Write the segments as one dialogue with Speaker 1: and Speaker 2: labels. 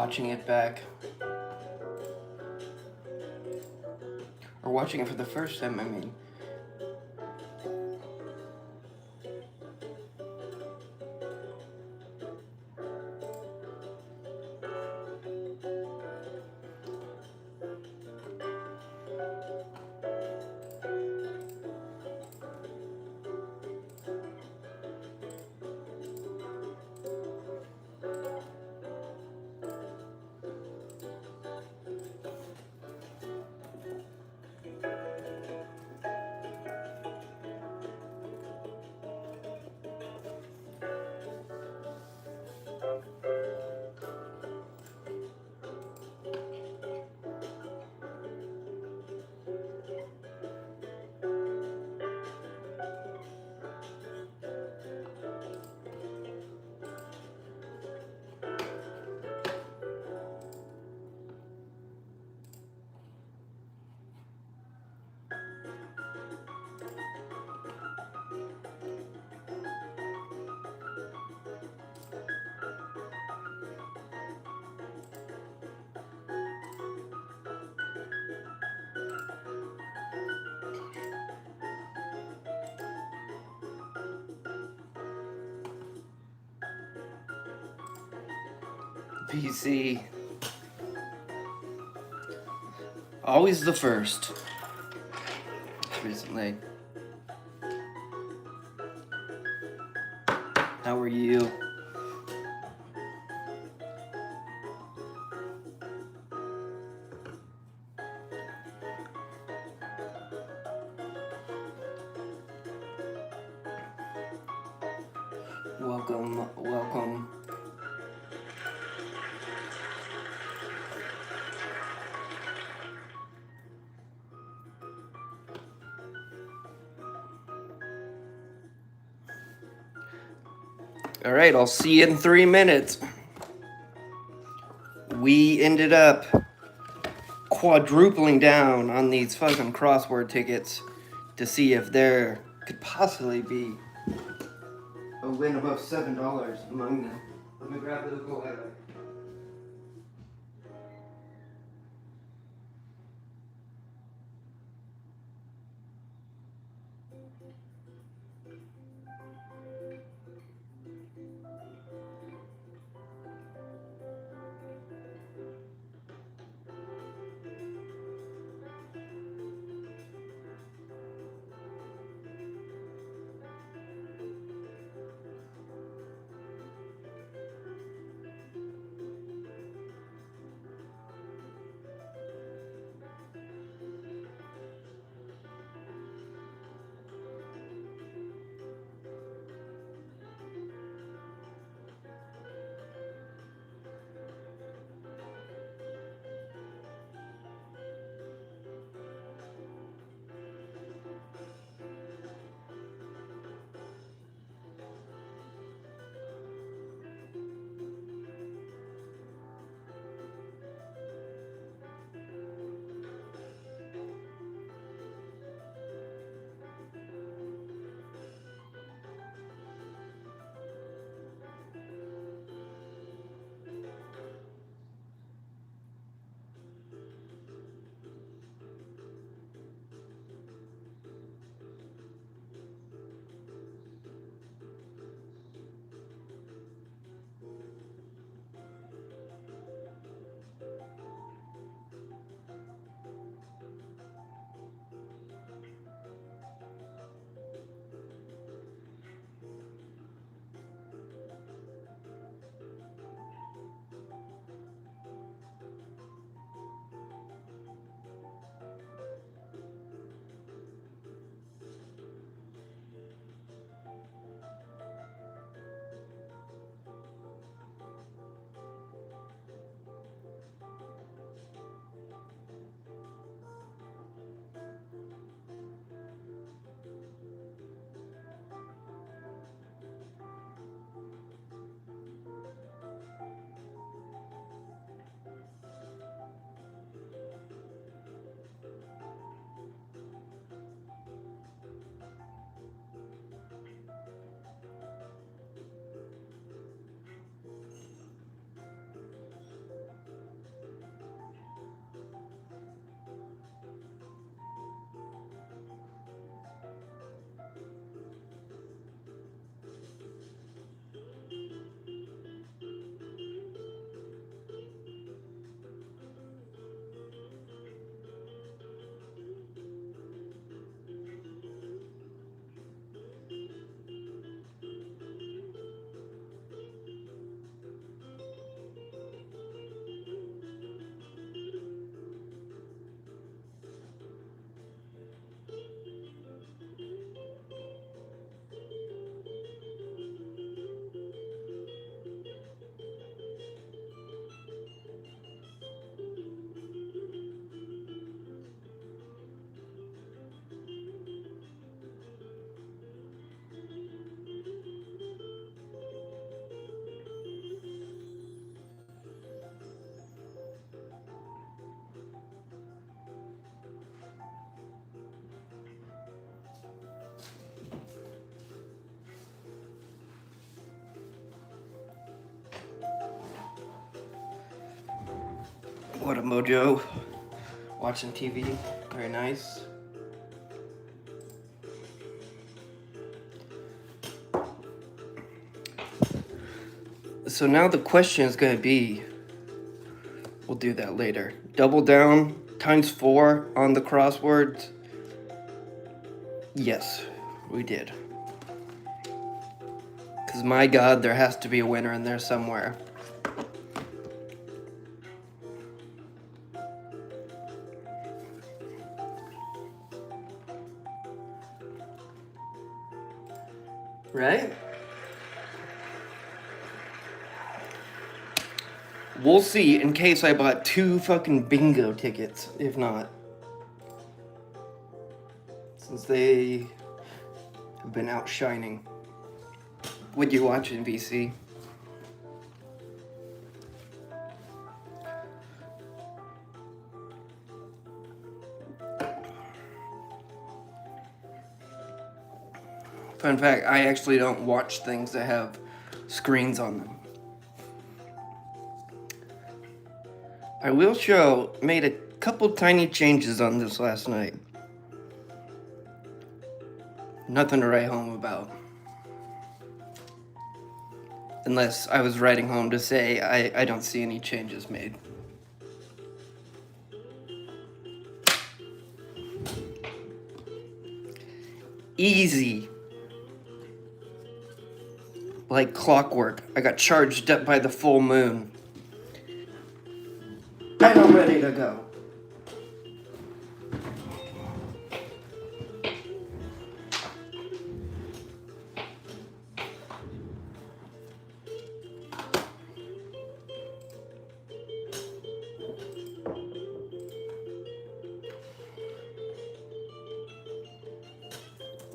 Speaker 1: watching it back. Or watching it for the first time, I mean. PC. Always the first. Recently. How are you? Welcome, welcome. All right, I'll see you in 3 minutes. We ended up quadrupling down on these fucking crossword tickets to see if there could possibly be a win above $7 among them. Let me grab the go ahead. What a mojo. Watching TV. Very nice. So now the question is going to be, we'll do that later. Double down times 4 on the crosswords. Yes, we did. Because my God, there has to be a winner in there somewhere. Right? We'll see in case I bought 2 fucking bingo tickets. If not. Since they have been outshining. What you watching, VC? Fun fact, I actually don't watch things that have screens on them. I will show, made a couple tiny changes on this last night. Nothing to write home about. Unless I was writing home to say I don't see any changes made. Easy. Like clockwork. I got charged up by the full moon. And I'm ready to go.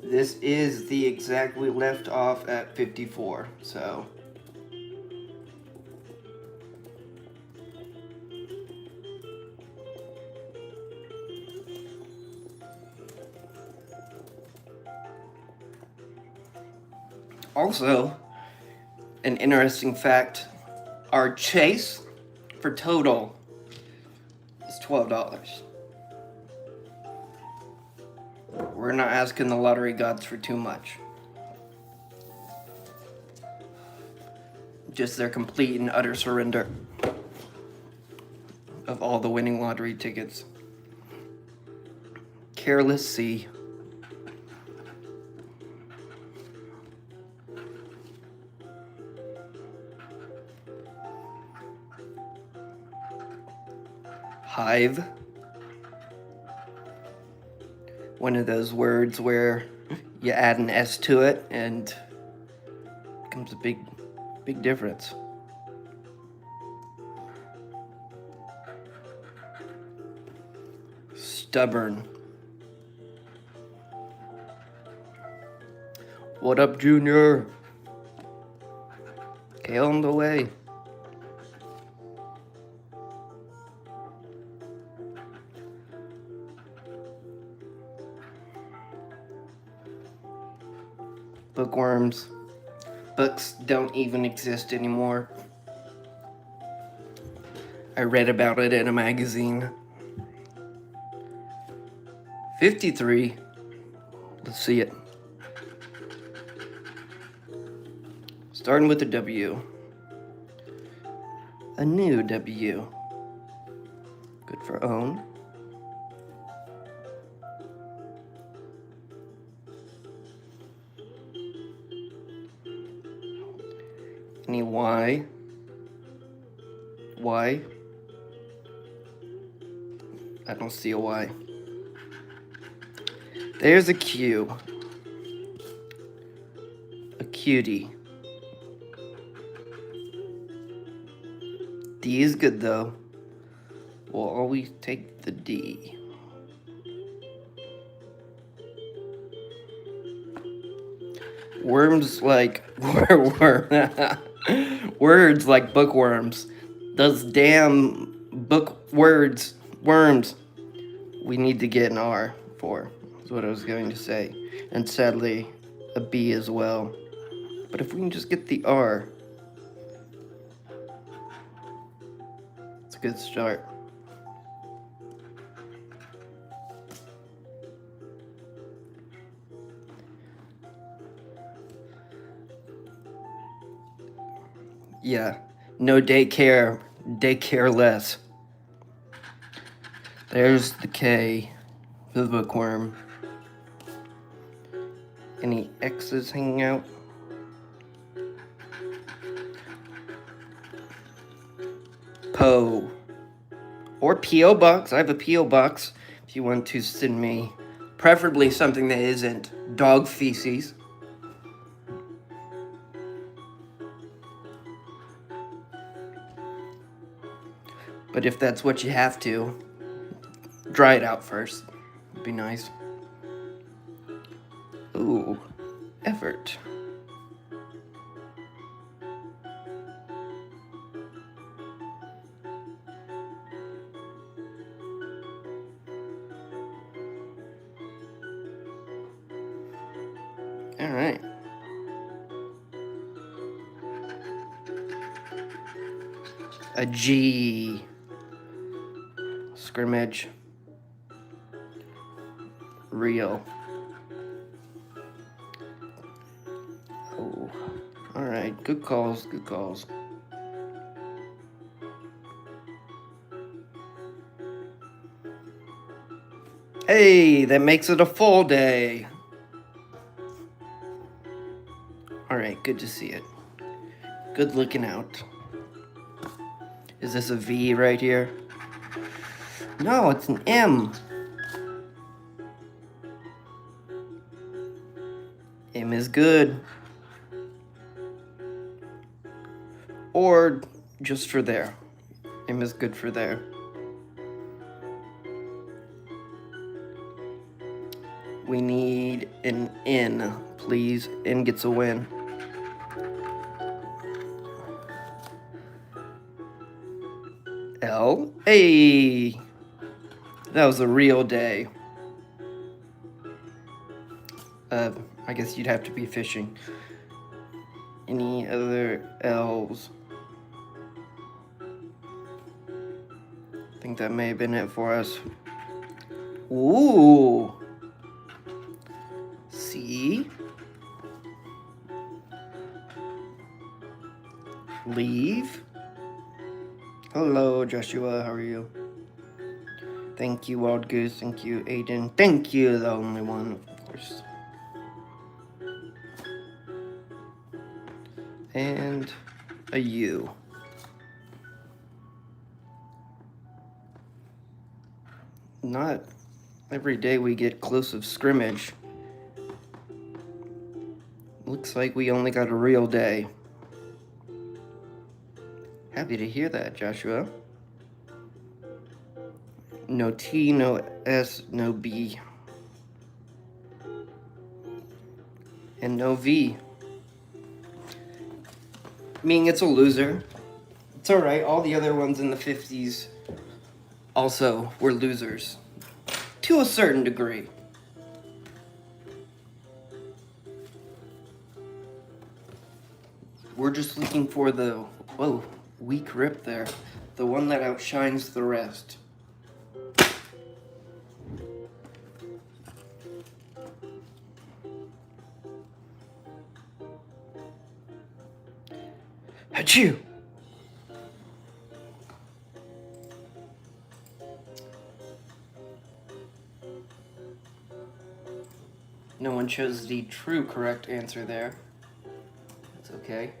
Speaker 1: This is the exact we left off at 54, so. Also, an interesting fact, our chase for total is $12. We're not asking the lottery gods for too much. Just their complete and utter surrender of all the winning lottery tickets. Careless C. Hive. One of those words where you add an S to it and it becomes a big difference. Stubborn. What up, Junior? Okay, on the way. Bookworms. Books don't even exist anymore. I read about it in a magazine. 53. Let's see it. Starting with a W. A new W. Good for own. Any Y? Y? I don't see a Y. There's a Q. A cutie. D is good though. We'll always take the D. Worms like words like bookworms. Those damn book words, worms. We need to get an R for, is what I was going to say. And sadly, a B as well. But if we can just get the R, it's a good start. Yeah, no daycare, daycare less. There's the K, the bookworm. Any X's hanging out? Poe. Or P.O. Box. I have a P.O. Box if you want to send me, preferably something that isn't dog feces. But if that's what you have to, dry it out first. Would be nice. Ooh, effort. All right. A G. Scrimmage. Real. Oh. All right. Good calls. Good calls. Hey, that makes it a full day. All right. Good to see it. Good looking out. Is this a V right here? No, it's an M. M is good. Or just for there. M is good for there. We need an N, please. N gets a win. L. Hey! That was a real day. I guess you'd have to be fishing. Any other L's? I think that may have been it for us. Ooh! C. Leave. Hello, Joshua. How are you? Thank you, Wild Goose. Thank you, Aiden. Thank you, the only one, of course. And a U. Not every day we get close of scrimmage. Looks like we only got a real day. Happy to hear that, Joshua. No T, no S, no B. And no V. Meaning it's a loser. It's alright, all the other ones in the 50s also were losers. To a certain degree. We're just looking for the, whoa, weak rip there. The one that outshines the rest. Achoo! No one chose the true correct answer there. That's okay.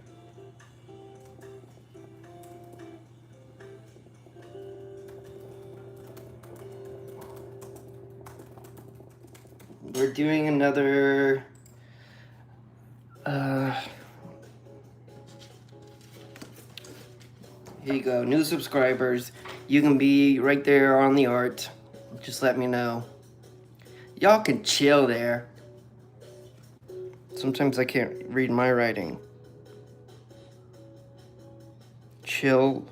Speaker 1: We're doing another here you go, new subscribers. You can be right there on the art. Just let me know. Y'all can chill there. Sometimes I can't read my writing. Chill.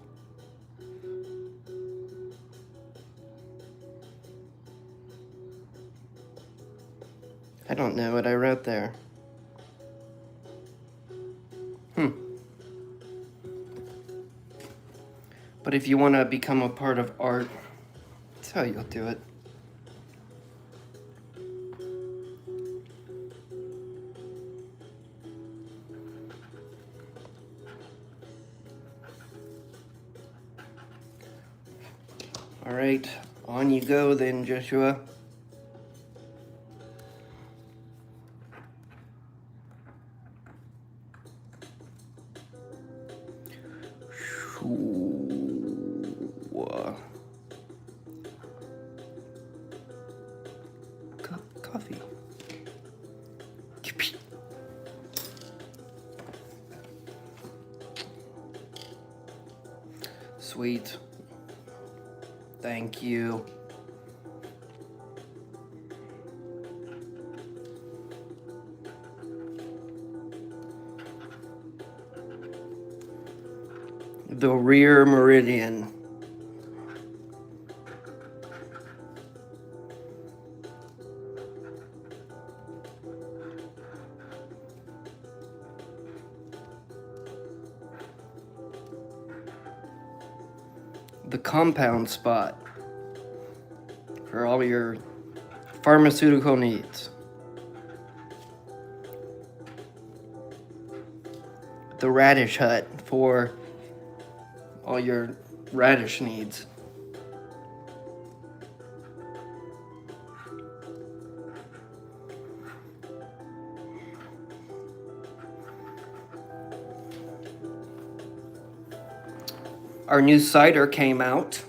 Speaker 1: I don't know what I wrote there. But if you want to become a part of art, that's how you'll do it. All right, on you go then, Joshua. Coffee. Sweet. Thank you. The rear meridian. The compound spot for all your pharmaceutical needs. The radish hut for all your radish needs. Our new cider came out.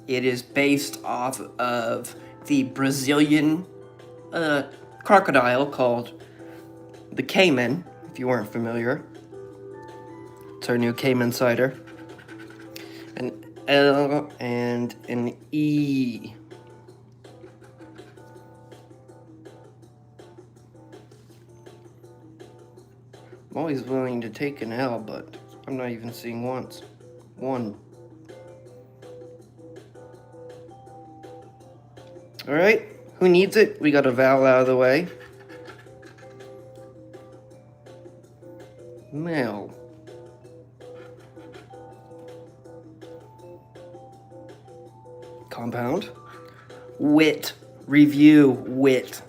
Speaker 1: It is based off of the Brazilian crocodile called the caiman, if you weren't familiar. It's our new caiman cider. An L and an E. I'm always willing to take an L, but I'm not even seeing one. All right, who needs it? We got a vowel out of the way. Male. Compound. Wit. Review. Wit.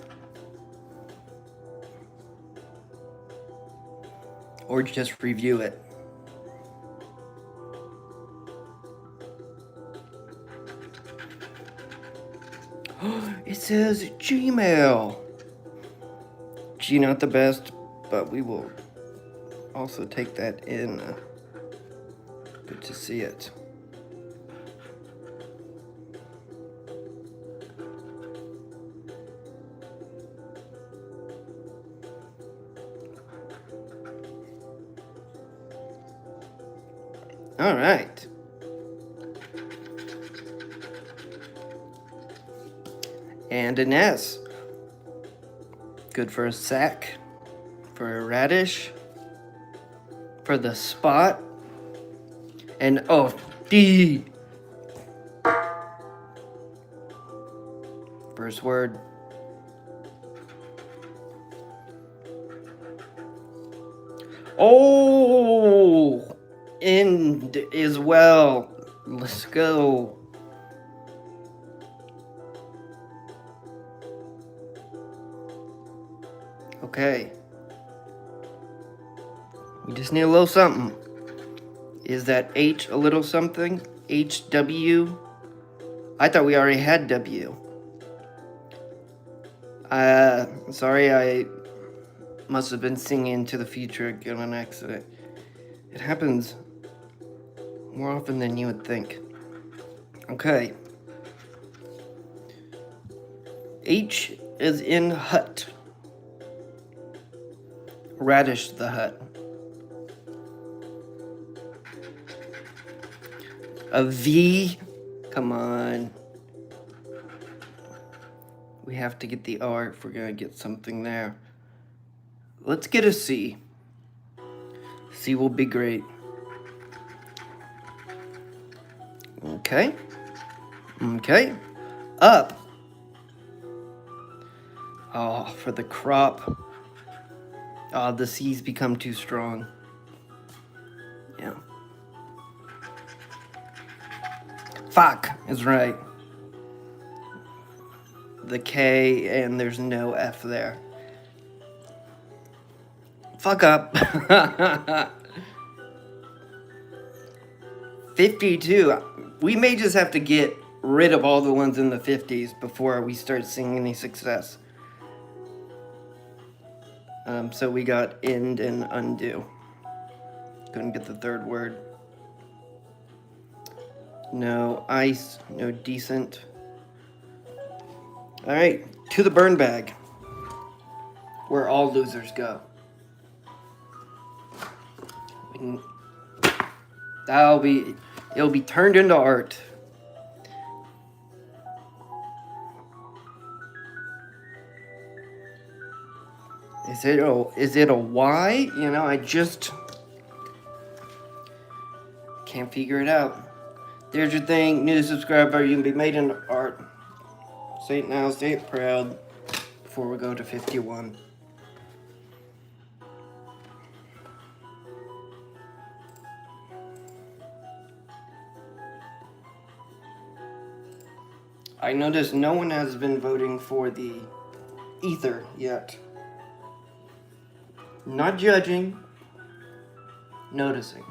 Speaker 1: Or just review it. It says Gmail. G not the best, but we will also take that in. Good to see it. All right. And an S. Good for a sack, for a radish, for the spot, and oh, D. First word. Oh, end as well. Let's go. Okay. We just need a little something. Is that H a little something? HW? I thought we already had W. Sorry, I must have been singing into the future again on accident. It happens more often than you would think. Okay. H is in hut. Radish the hut. A V. Come on. We have to get the R if we're going to get something there. Let's get a C. C will be great. Okay. Okay. Up. Oh, for the crop. Oh, the C's become too strong. Yeah. Fuck is right. The K and there's no F there. Fuck up. 52. We may just have to get rid of all the ones in the 50s before we start seeing any success. So we got end and undo. Couldn't get the third word. No ice, no decent. All right, to the burn bag, where all losers go. It'll be turned into art. Is it a Y? You know, I just can't figure it out. There's your thing, new subscriber. You can be made into art. Say it now, say it proud. Before we go to 51. I noticed no one has been voting for the ether yet. Not judging, noticing.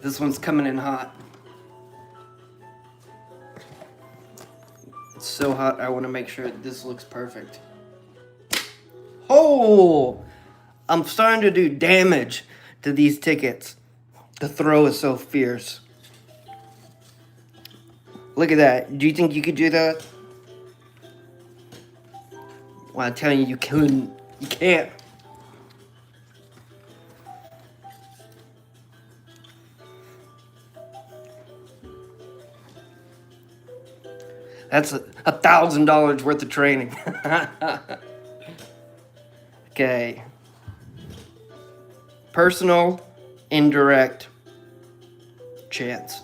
Speaker 1: This one's coming in hot. It's so hot, I want to make sure this looks perfect. Oh! I'm starting to do damage to these tickets. The throw is so fierce. Look at that. Do you think you could do that? Well, I'm telling you, you couldn't. You can't. That's $1,000 worth of training. Okay. Personal, indirect, chance.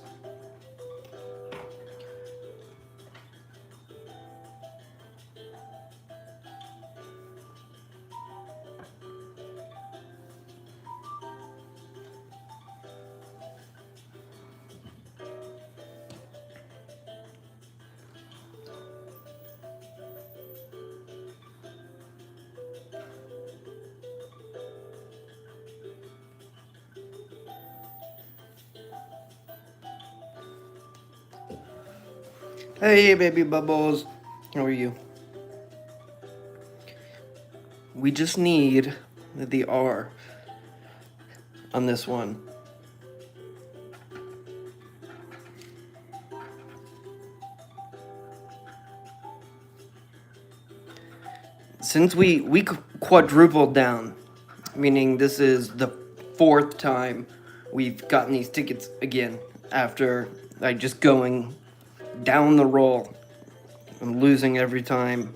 Speaker 1: Hey, baby bubbles. How are you? We just need the R on this one. Since we quadrupled down, meaning this is the 4th time we've gotten these tickets again after like just going down the roll. I'm losing every time.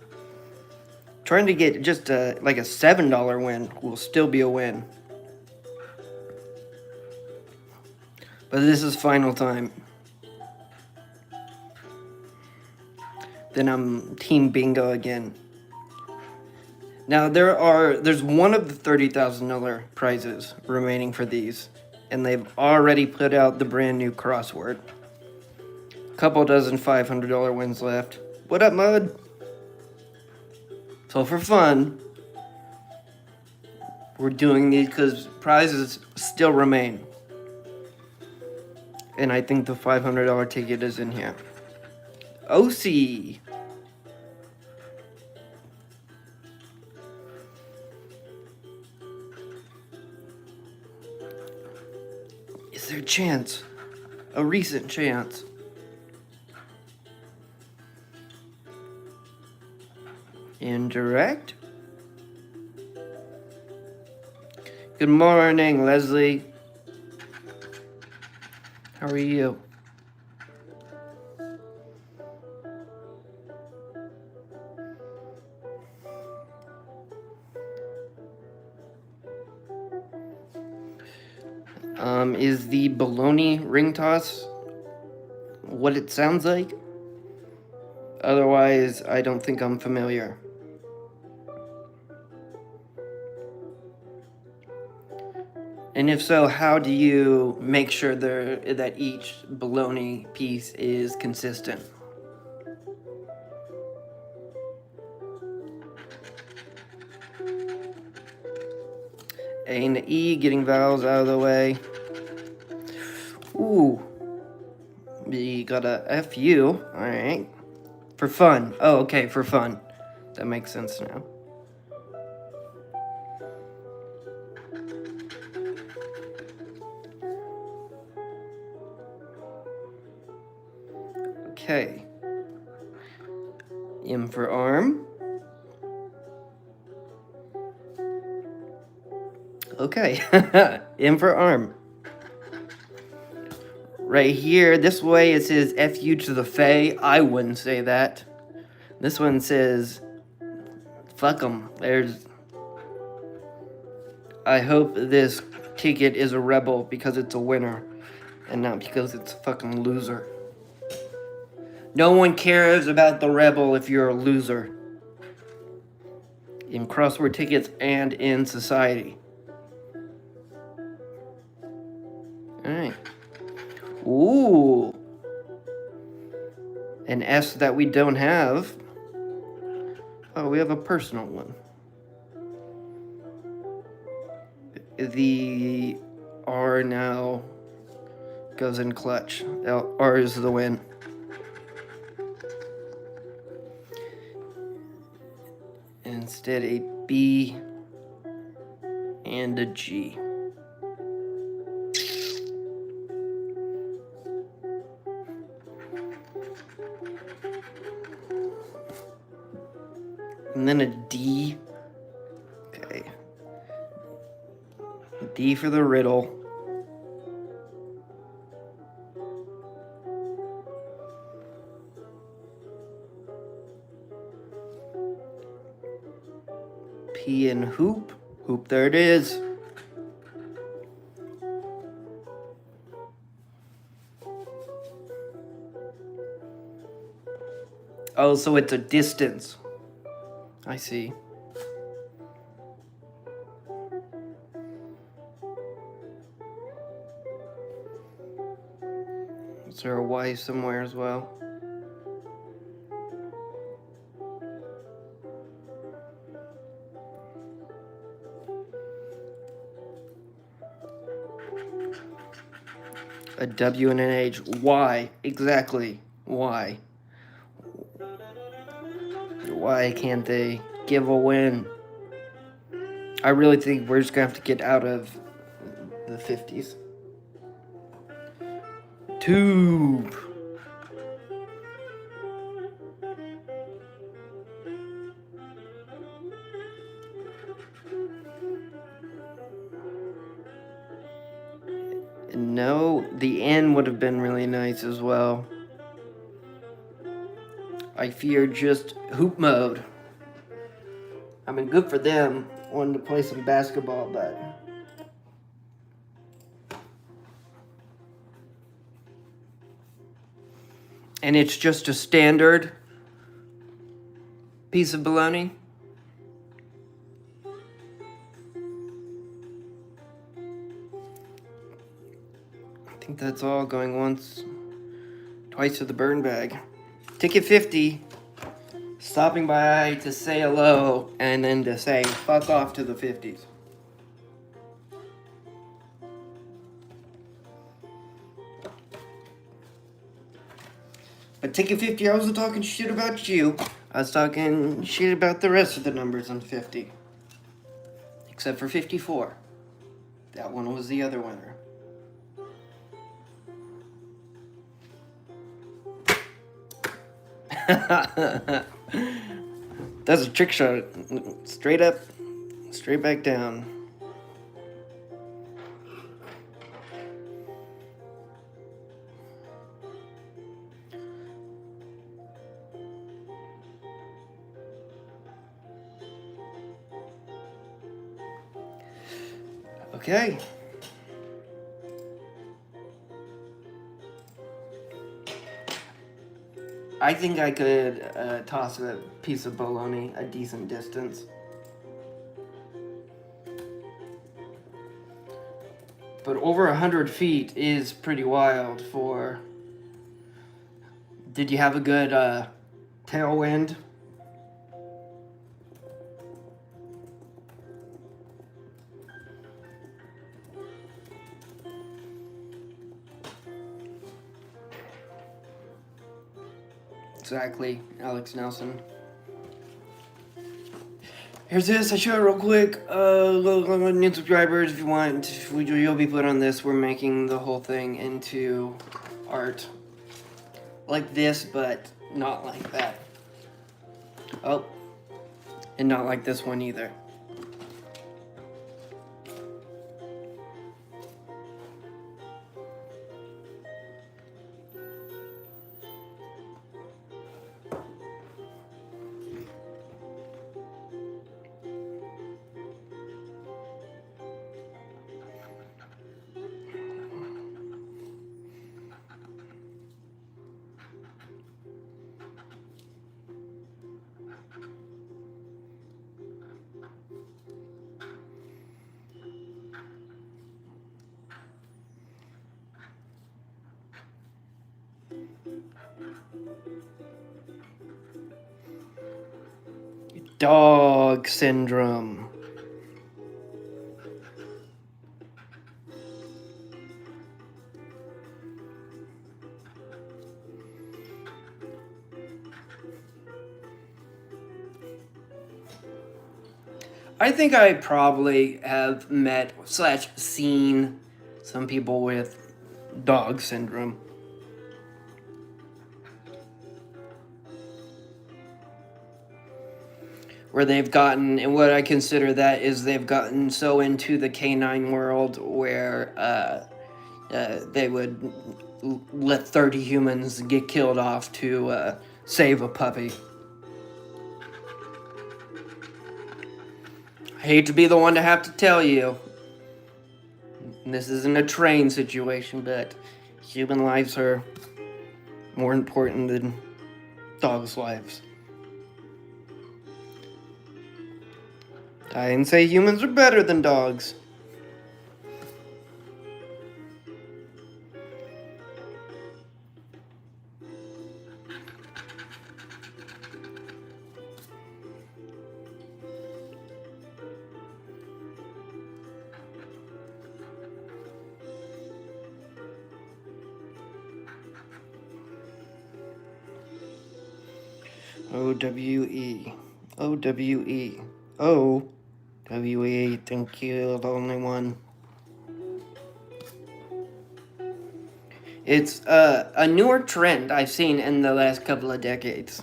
Speaker 1: Trying to get just like a $7 win will still be a win. But this is final time. Then I'm team bingo again. Now there's one of the $30,000 prizes remaining for these, and they've already put out the brand new crossword. Couple dozen $500 wins left. What up, Mud? So for fun, we're doing these because prizes still remain. And I think the $500 ticket is in here. OC. Is there a chance? A recent chance? Indirect? Good morning, Leslie. How are you? Is the baloney ring toss what it sounds like? Otherwise, I don't think I'm familiar. And if so, how do you make sure that each bologna piece is consistent? A and E, getting vowels out of the way. Ooh. We got a FU. Alright. For fun. Oh, okay, for fun. That makes sense now. Okay. M for arm. Okay. M for arm. Right here, this way it says FU to the Fae. I wouldn't say that. This one says, fuck 'em. I hope this ticket is a rebel because it's a winner and not because it's a fucking loser. No one cares about the rebel if you're a loser. In crossword tickets and in society. Alright. Ooh. An S that we don't have. Oh, we have a personal one. The R now goes in clutch. R is the win. Instead, a B and a G. And then a D. Okay. D for the riddle. P and hoop. Hoop, there it is. Oh, so it's a distance. I see. Is there a Y somewhere as well? A W and an H. Why? Exactly. Why? Why can't they give a win? I really think we're just gonna have to get out of the 50s. Tube. No, the N would have been really nice as well. I fear just hoop mode. I mean, good for them wanting to play some basketball, but and it's just a standard piece of bologna. I think that's all going once, twice to the burn bag. Ticket 50. Stopping by to say hello and then to say fuck off to the 50s. But ticket 50, I wasn't talking shit about you. I was talking shit about the rest of the numbers on 50. Except for 54. That one was the other winner. That's a trick shot. Straight up, straight back down. Okay. I think I could toss a piece of bologna a decent distance. But over 100 feet is pretty wild for... Did you have a good tailwind? Exactly, Alex Nelson. Here's this. I show it real quick. New subscribers, if you want, you'll be put on this. We're making the whole thing into art, like this, but not like that. Oh, and not like this one either. Dog syndrome. I think I probably have met / seen some people with dog syndrome. Where they've gotten, and what I consider that is they've gotten so into the canine world where they would let 30 humans get killed off to save a puppy. I hate to be the one to have to tell you, this isn't a train situation, but human lives are more important than dogs' lives. I didn't say humans are better than dogs. O-W-E. O-W-E. O-W-E. Thank you, the only one. It's a newer trend I've seen in the last couple of decades.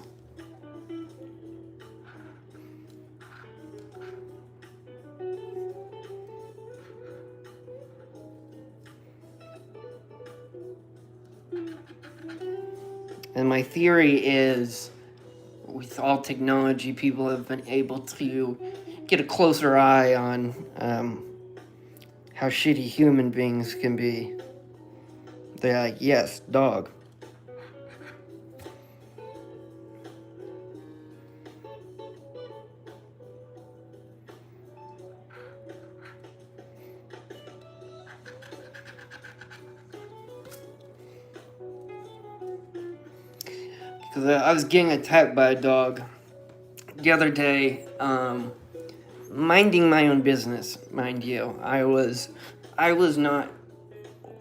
Speaker 1: And my theory is, with all technology, people have been able to get a closer eye on how shitty human beings can be. They're like, yes, dog. Because I was getting attacked by a dog the other day, minding my own business, mind you. I was not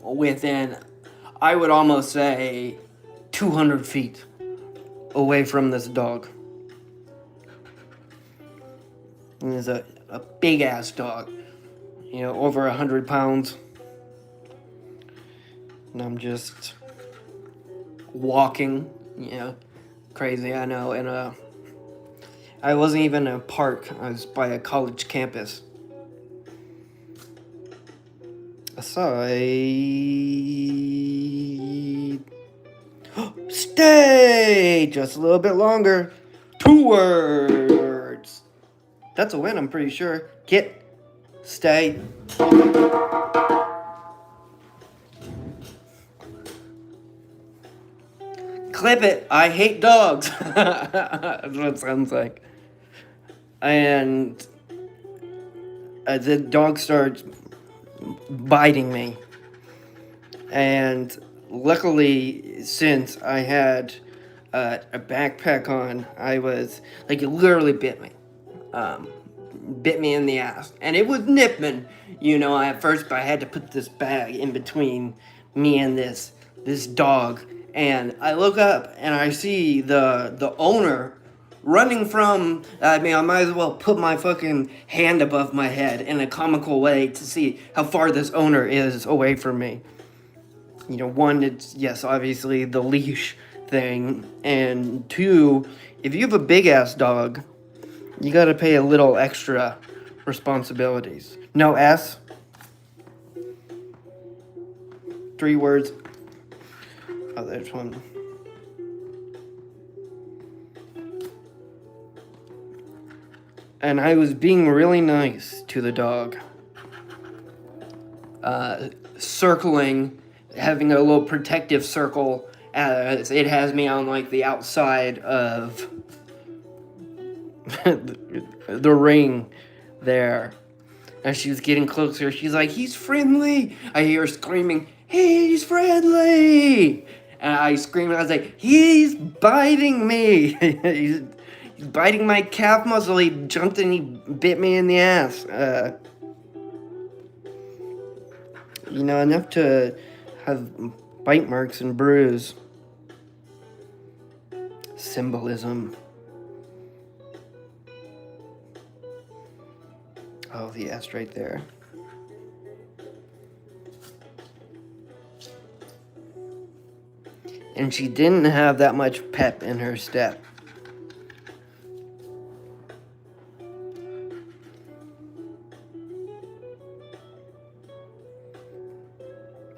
Speaker 1: within, I would almost say, 200 feet away from this dog. And it's a big-ass dog, you know, over 100 pounds. And I'm just walking, you know, crazy, I know, and I wasn't even in a park, I was by a college campus. Aside. Stay! Just a little bit longer. 2 words. That's a win, I'm pretty sure. Get. Stay. Clip it. I hate dogs. That's what it sounds like. And the dog starts biting me. And luckily, since I had a backpack on, I was like, it literally bit me. Bit me in the ass. And it was nipping, at first, but I had to put this bag in between me and this dog. And I look up and I see the owner running from, I mean, I might as well put my fucking hand above my head in a comical way to see how far this owner is away from me. One, it's, yes, obviously the leash thing. And two, if you have a big ass dog, you gotta pay a little extra responsibilities. No S. 3 words. Oh, there's one. And I was being really nice to the dog. Circling, having a little protective circle as it has me on like the outside of the ring there. As she was getting closer, she's like, he's friendly. I hear her screaming, he's friendly. And I screamed, I was like, he's biting me. he's biting my calf muscle. He jumped and he bit me in the ass. Enough to have bite marks and bruise. Symbolism. Oh, the S right there. And she didn't have that much pep in her step.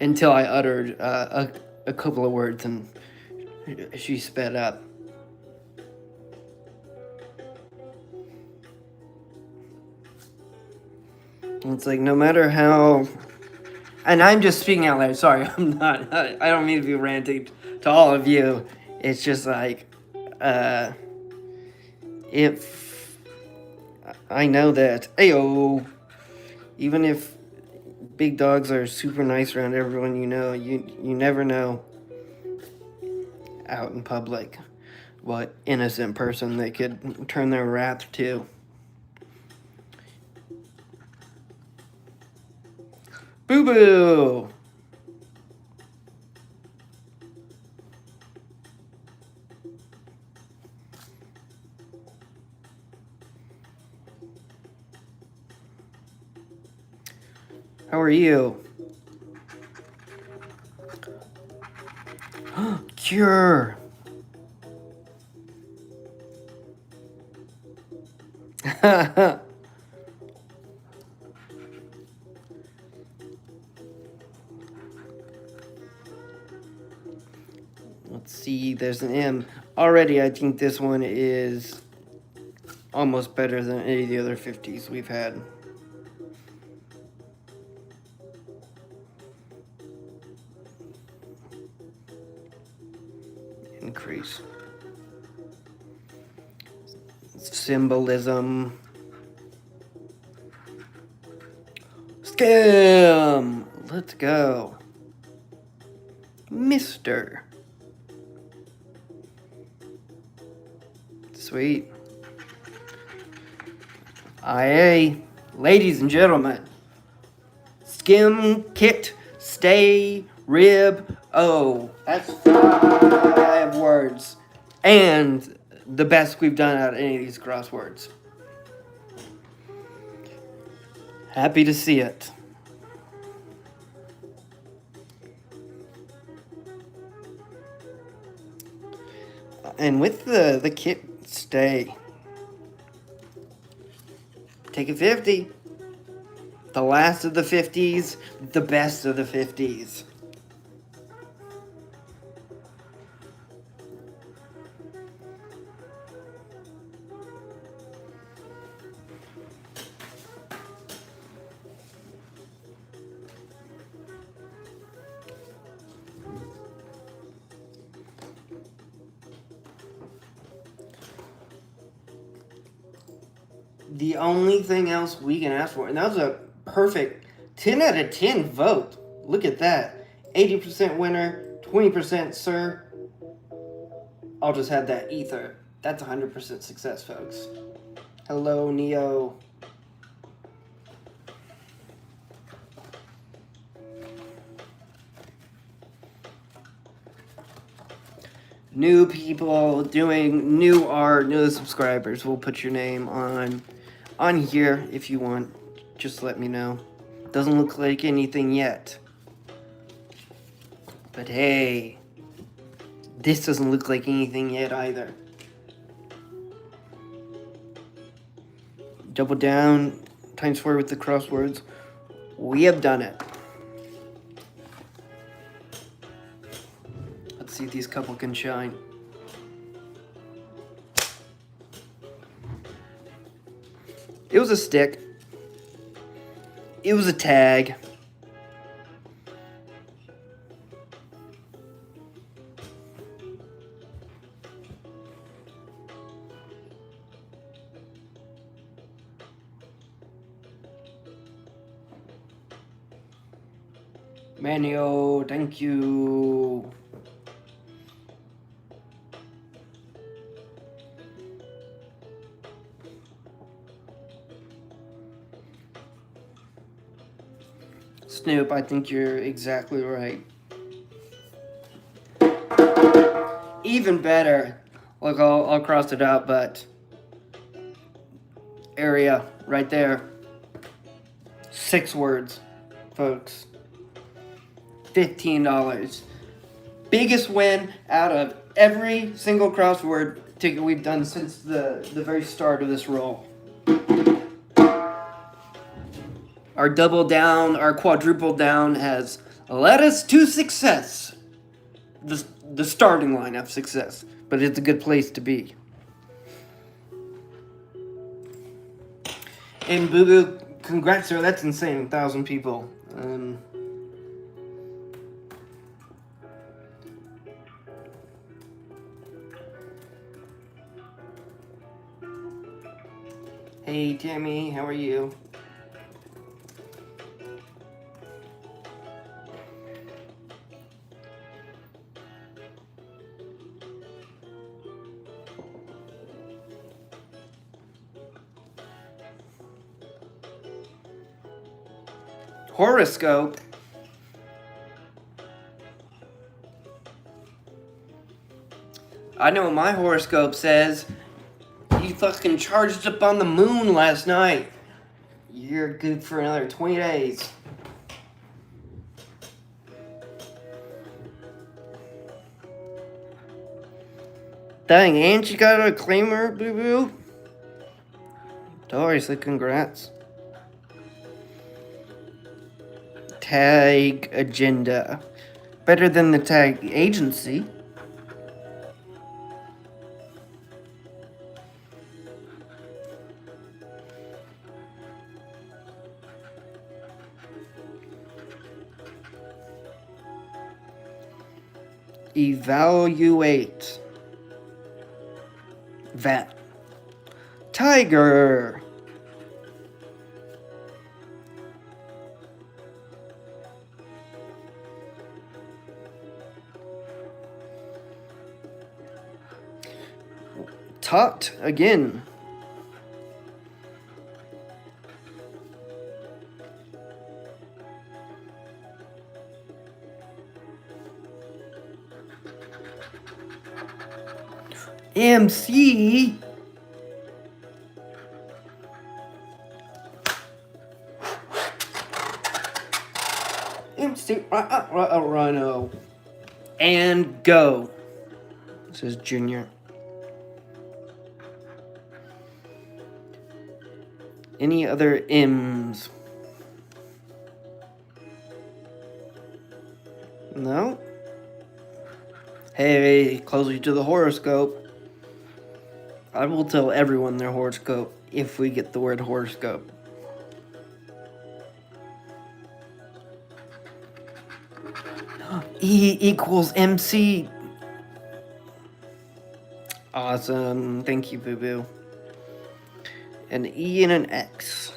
Speaker 1: Until I uttered a couple of words and she sped up. And it's like, no matter how... And I'm just speaking out loud. Sorry, I'm not... I don't mean to be ranting to all of you. It's just like... if... I know that... Ayo! Even if big dogs are super nice around everyone you never know out in public what innocent person they could turn their wrath to. Boo-boo! How are you? Cure! Let's see, there's an M. Already, I think this one is almost better than any of the other 50s we've had. Increase. Symbolism. Scam! Let's go. Mister. Sweet. IA. Ladies and gentlemen. Skim, kit, stay, rib, oh. That's 5 words. And the best we've done out of any of these crosswords. Happy to see it. And with the kit stay, take a 50. The last of the 50s, the best of the 50s. The only thing else we can ask for, and that was a perfect 10 out of 10 vote. Look at that. 80% winner, 20% sir. I'll just have that ether. That's 100% success, folks. Hello, Neo. New people doing new art, new subscribers. We'll put your name on here if you want. Just let me know. Doesn't look like anything yet. But hey, this doesn't look like anything yet either. Double down, times 4 with the crosswords. We have done it. Let's see if these couple can shine. It was a stick. It was a tag. Manio, thank you. Snoop, I think you're exactly right. Even better. Look, I'll cross it out, but area right there. 6 words, folks. $15. Biggest win out of every single crossword ticket we've done since the very start of this roll. Our double down, our quadruple down has led us to success. The starting line of success, but it's a good place to be. And Boo Boo, congrats, sir. That's insane. 1,000 people. Hey, Tammy, how are you? Horoscope. I know what my horoscope says. You fucking charged up on the moon last night. You're good for another 20 days. Dang, and you got a claimer, Boo Boo? Dory said congrats. Tag agenda. Better than the tag agency. Evaluate. Vet. Tiger. Tot again. MC. MC ryyno. And go. This is Junior. Any other M's? No? Hey, closer to the horoscope. I will tell everyone their horoscope if we get the word horoscope. E equals MC. Awesome. Thank you, Boo Boo. An E and an X.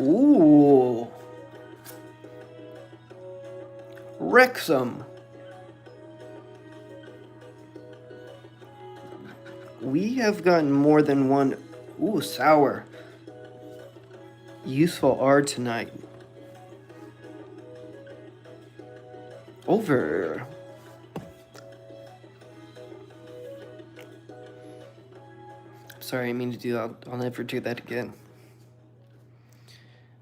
Speaker 1: Ooh. Wrexham. We have gotten more than one. Ooh, sour. Useful R tonight. Over. Sorry, I didn't mean to do that. I'll never do that again.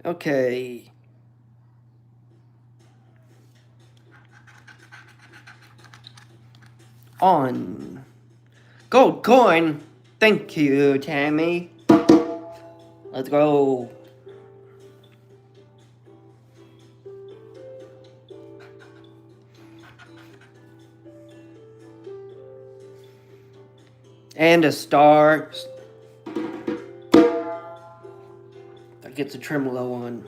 Speaker 1: Okay. On. Gold coin. Thank you, Tammy. Let's go. And a star. That gets a tremolo on.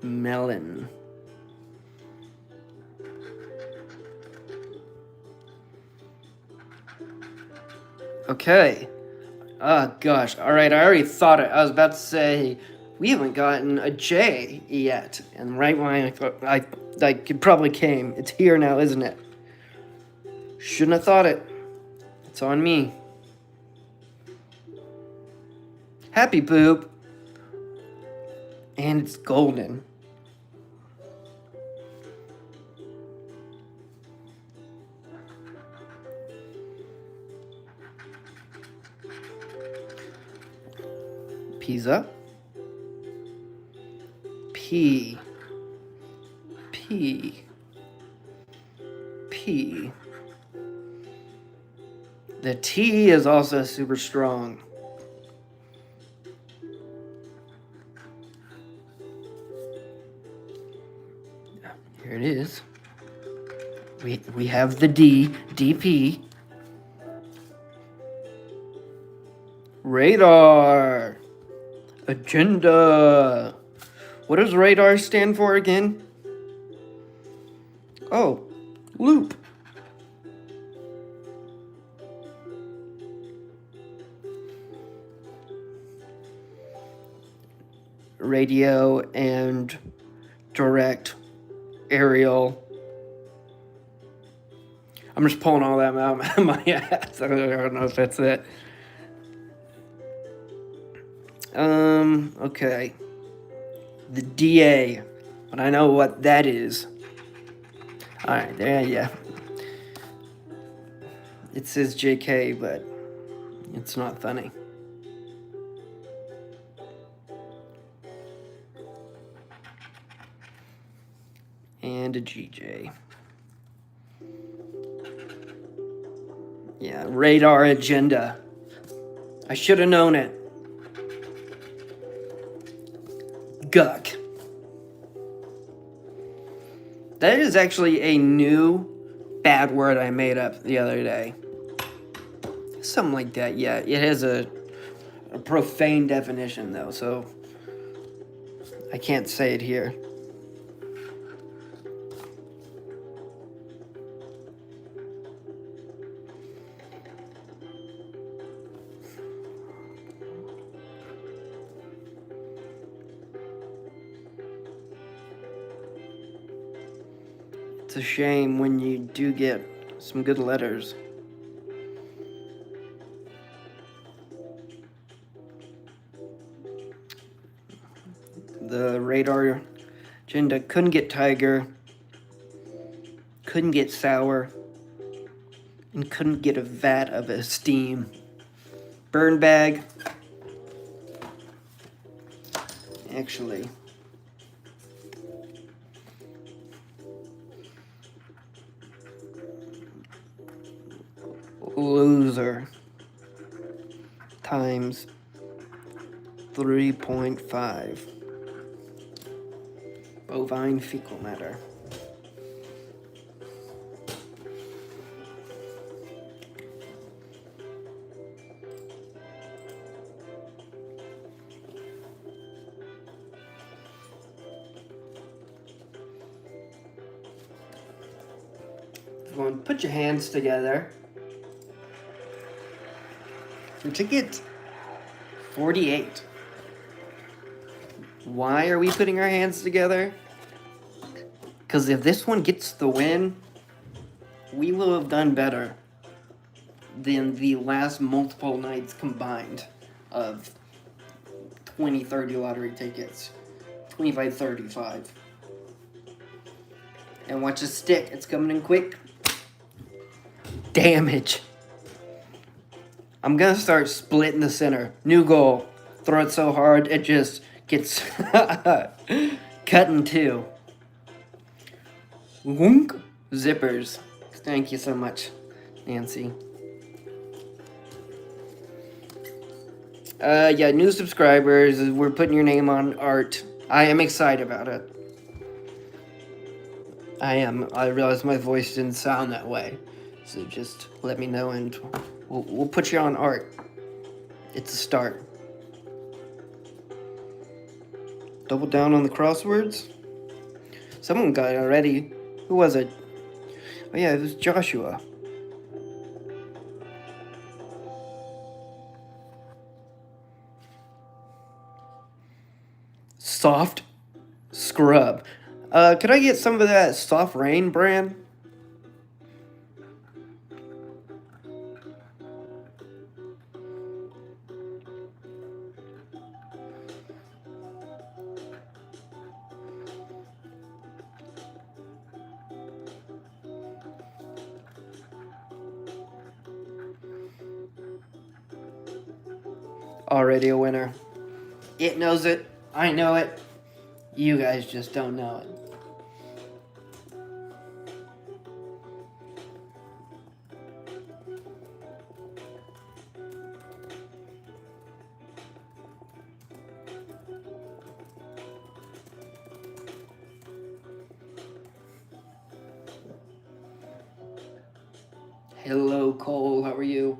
Speaker 1: Melon. Okay. Oh, gosh. All right, I already thought it. I was about to say, we haven't gotten a J yet. And right when I thought, it probably came. It's here now, isn't it? Shouldn't have thought it. It's on me. Happy poop. And it's golden. Pizza. P. P. P. The T is also super strong. Here it is. We have the D, DP. Radar. Agenda. What does radar stand for again? Oh, loop. Radio and direct aerial. I'm just pulling all that out of my ass. I don't know if that's it. Okay. The DA, but I know what that is. Alright, there, yeah. It says JK, but it's not funny. And a GJ. Yeah, radar agenda. I should have known it. Guck. That is actually a new bad word I made up the other day. Something like that, yeah. It has a profane definition, though, so I can't say it here. It's a shame when you do get some good letters. The radar agenda couldn't get tiger, couldn't get sour, and couldn't get a vat of esteem. Burn bag. Actually. Loser times 3.5 bovine fecal matter. Everyone, put your hands together. For ticket 48. Why are we putting our hands together? Because if this one gets the win, we will have done better than the last multiple nights combined of 20, 30 lottery tickets. 25, 35. And watch it stick. It's coming in quick. Damage. I'm going to start splitting the center. New goal. Throw it so hard, it just gets cut in two. Wunk. Zippers. Thank you so much, Nancy. Yeah, new subscribers. We're putting your name on art. I am excited about it. I am. I realized my voice didn't sound that way. So just let me know and we'll put you on art. It's a start. Double down on the crosswords. Someone got it already. Who was it? Oh yeah, it was Joshua. Soft scrub. Could I get some of that Soft Rain brand? Already a winner. It knows it. I know it. You guys just don't know it. Hello, Cole. How are you?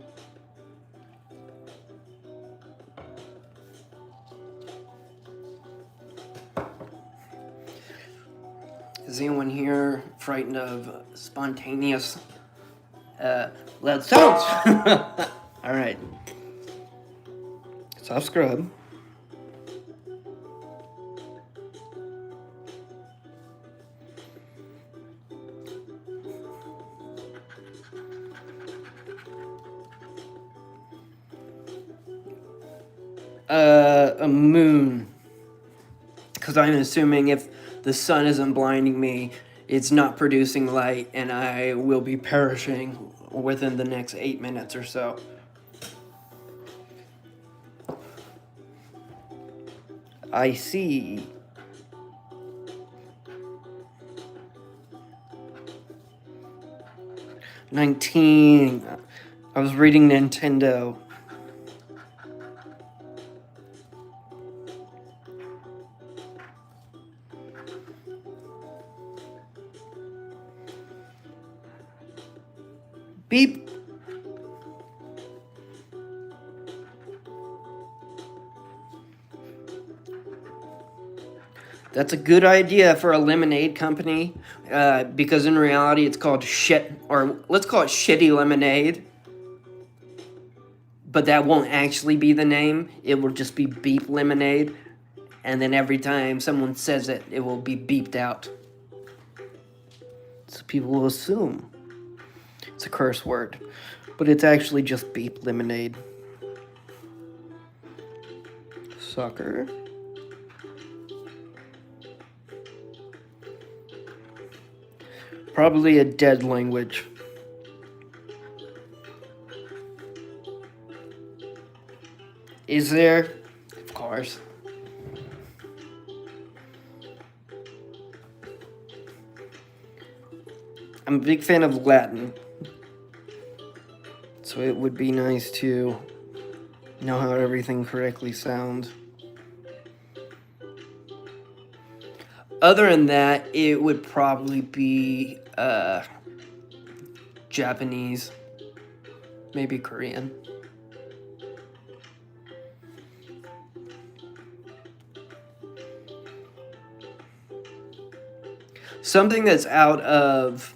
Speaker 1: Is anyone here frightened of spontaneous loud sounds? All right. Soft scrub. A moon. Because I'm assuming if the sun isn't blinding me, it's not producing light, and I will be perishing within the next 8 minutes or so. I see. $19. I was reading Nintendo. Beep. That's a good idea for a lemonade company, because in reality it's called shit, or let's call it shitty lemonade. But that won't actually be the name. It will just be beep lemonade. And then every time someone says it, it will be beeped out. So people will assume it's a curse word. But it's actually just beep lemonade. Soccer. Probably a dead language. Is there? Of course. I'm a big fan of Latin. So it would be nice to know how everything correctly sounds. Other than that, it would probably be Japanese, maybe Korean. Something that's out of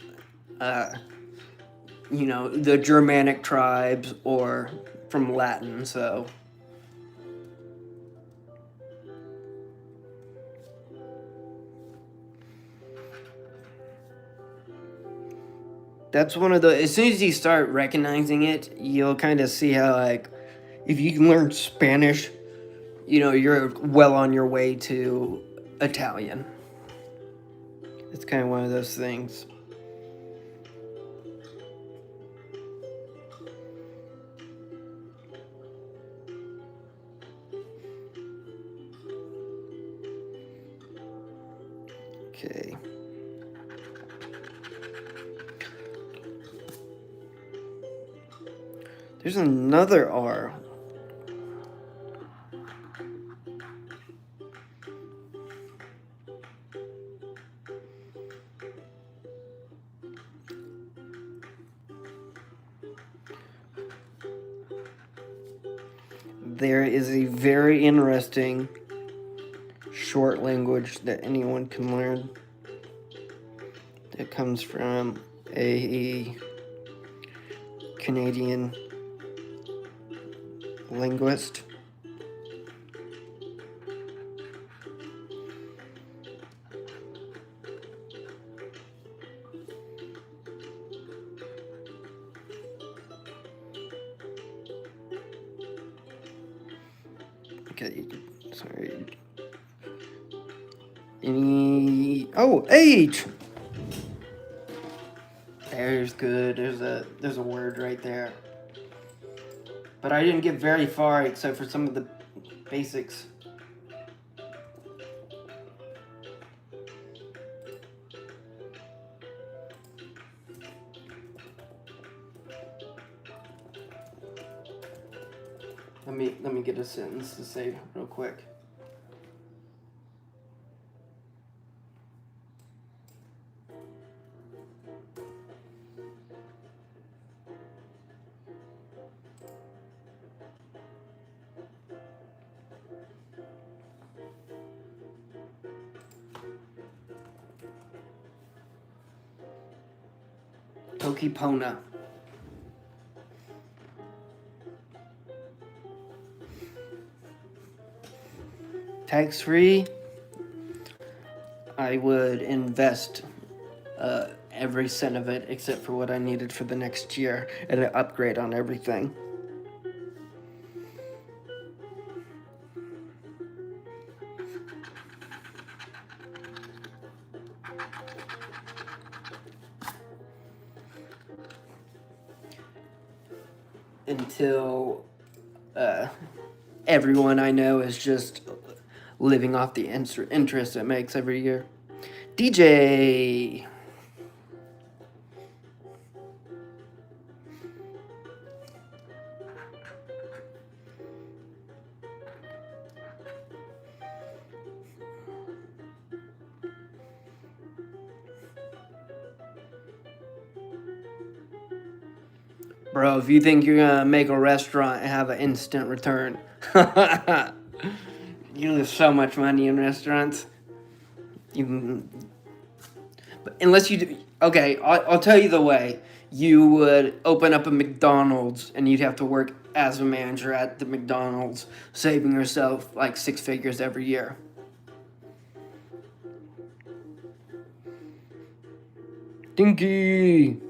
Speaker 2: you know, the Germanic tribes or from Latin, so. That's one of the, as soon as you start recognizing it, you'll kind of see how, like, if you can learn Spanish, you know, you're well on your way to Italian. It's kind of one of those things. Okay. There's another R. There is a very interesting short language that anyone can learn. It comes from a Canadian linguist. Okay, sorry. Oh, H. There's good. There's a word right there. But I didn't get very far except for some of the basics. Let me get a sentence to say real quick. Tokipona. Tax-free, I would invest every cent of it except for what I needed for the next year and an upgrade on everything. Until everyone I know is just living off the interest it makes every year. DJ. Bro, if you think you're gonna make a restaurant and have an instant return, you lose so much money in restaurants. But unless you do, okay, I'll tell you the way. You would open up a McDonald's and you'd have to work as a manager at the McDonald's, saving yourself like 6 figures every year. Dinky.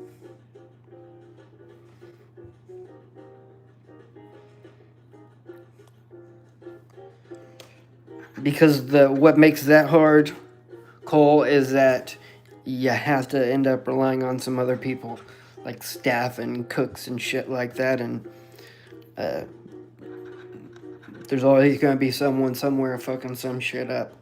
Speaker 2: Because what makes that hard, Cole, is that you have to end up relying on some other people, like staff and cooks and shit like that, and there's always gonna be someone somewhere fucking some shit up.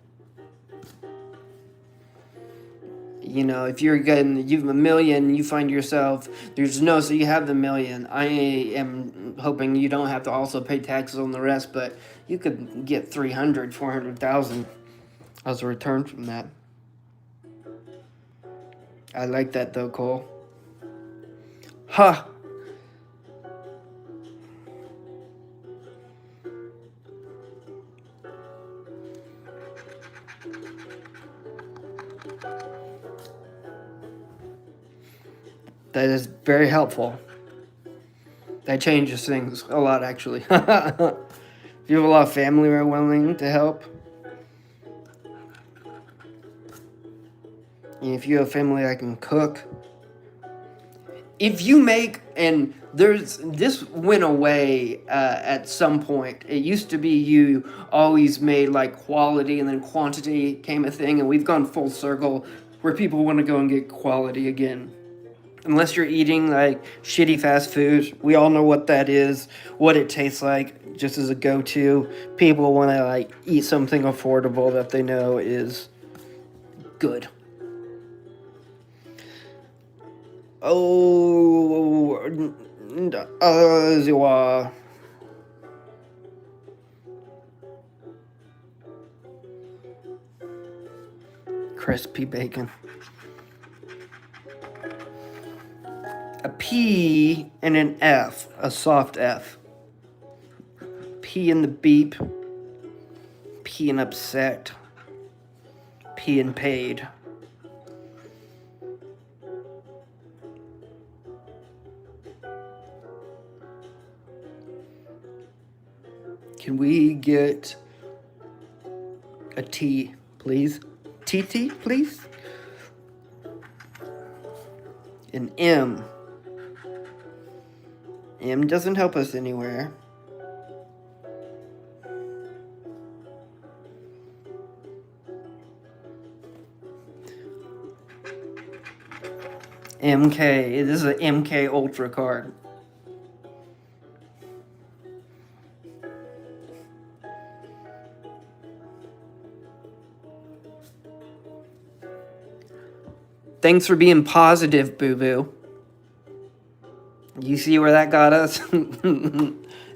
Speaker 2: You know, if you're getting you have a million, you find yourself so you have the million. I am hoping you don't have to also pay taxes on the rest, but you could get 300, 400,000 as a return from that. I like that though, Cole. Ha! That is very helpful. That changes things a lot, actually. If you have a lot of family who are willing to help, and if you have family that can cook, if you make, and this went away at some point. It used to be you always made like quality and then quantity came a thing, and we've gone full circle where people want to go and get quality again. Unless you're eating like shitty fast food, we all know what that is, what it tastes like, just as a go-to. People want to like eat something affordable that they know is good. Oh, crispy bacon. A P and an F, a soft F. P in the beep. P in upset. P in paid. Can we get a T, please? TT, please? An M. M doesn't help us anywhere. MK. This is an MK Ultra card. Thanks for being positive, boo-boo. You see where that got us?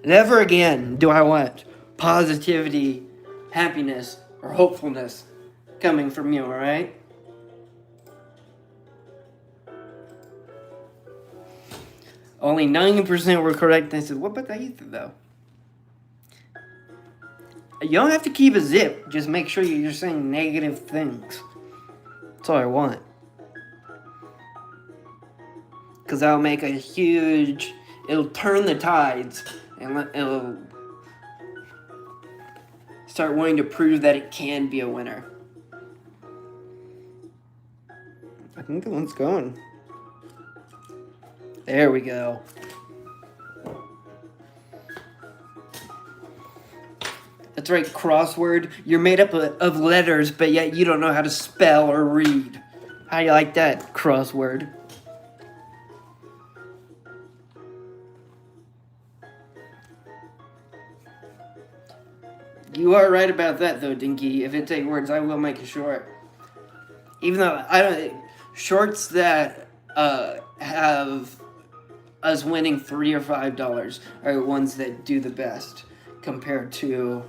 Speaker 2: Never again do I want positivity, happiness, or hopefulness coming from you, alright? Only 90% were correct. I said, what about the ether, though? You don't have to keep a zip. Just make sure you're saying negative things. That's all I want. Because that'll make a huge... It'll turn the tides. And it'll start wanting to prove that it can be a winner. I think the one's going. There we go. That's right, crossword. You're made up of letters, but yet you don't know how to spell or read. How do you like that, crossword? You are right about that, though, Dinky. If it takes words, I will make it short. Even though I don't... Shorts that have us winning $3 or $5 are the ones that do the best compared to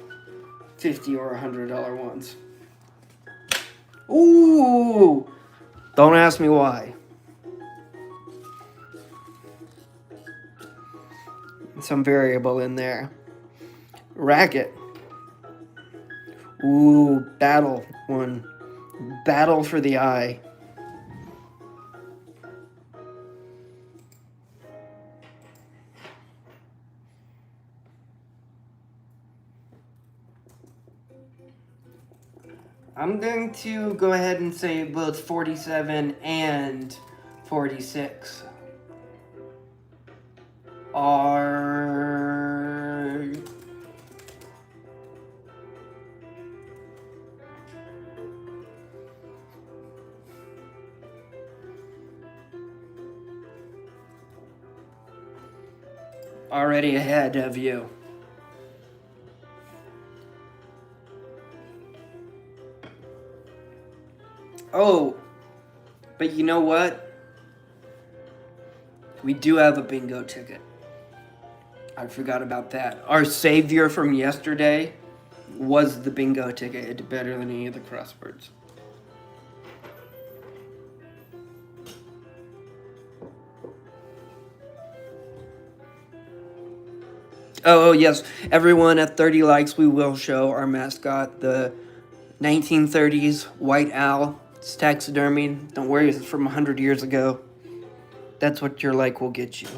Speaker 2: $50 or $100 ones. Ooh! Don't ask me why. Some variable in there. Racket. Ooh, battle one. Battle for the eye. I'm going to go ahead and say both 47 and 46 are... already ahead of you. Oh, but you know what? We do have a bingo ticket. I forgot about that. Our savior from yesterday was the bingo ticket. It did better than any of the crosswords. Oh, yes. Everyone at 30 likes, we will show our mascot, the 1930s white owl. It's taxidermied. Don't worry, it's from 100 years ago.
Speaker 1: That's what your like will get you.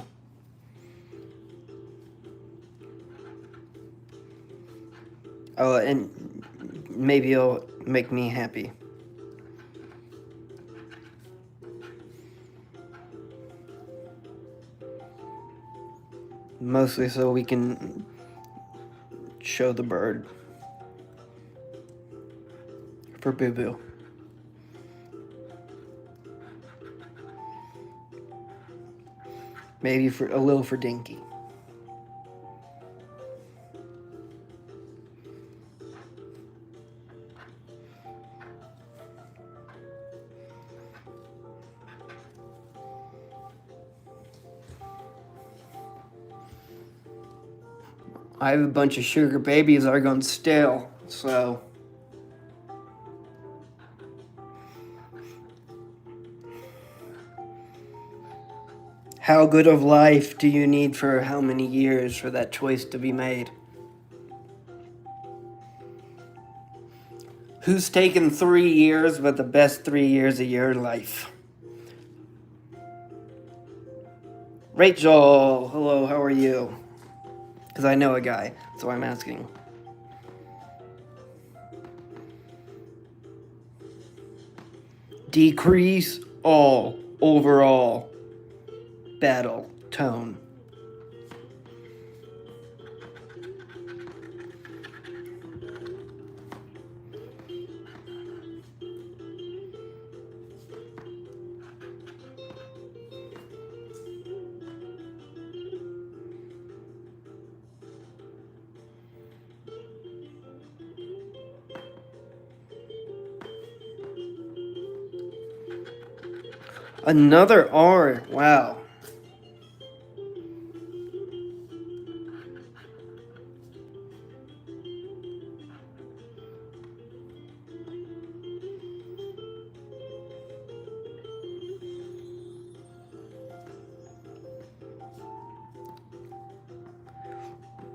Speaker 1: Oh, and maybe it'll make me happy. Mostly so we can show the bird for Boo Boo. Maybe for a little for Dinky. I have a bunch of sugar babies that are going stale, so how good of life do you need for how many years for that choice to be made? Who's taken 3 years but the best 3 years of your life? Rachel, hello, how are you? Because I know a guy, so I'm asking. Decrease all overall battle tone. Another R. Wow.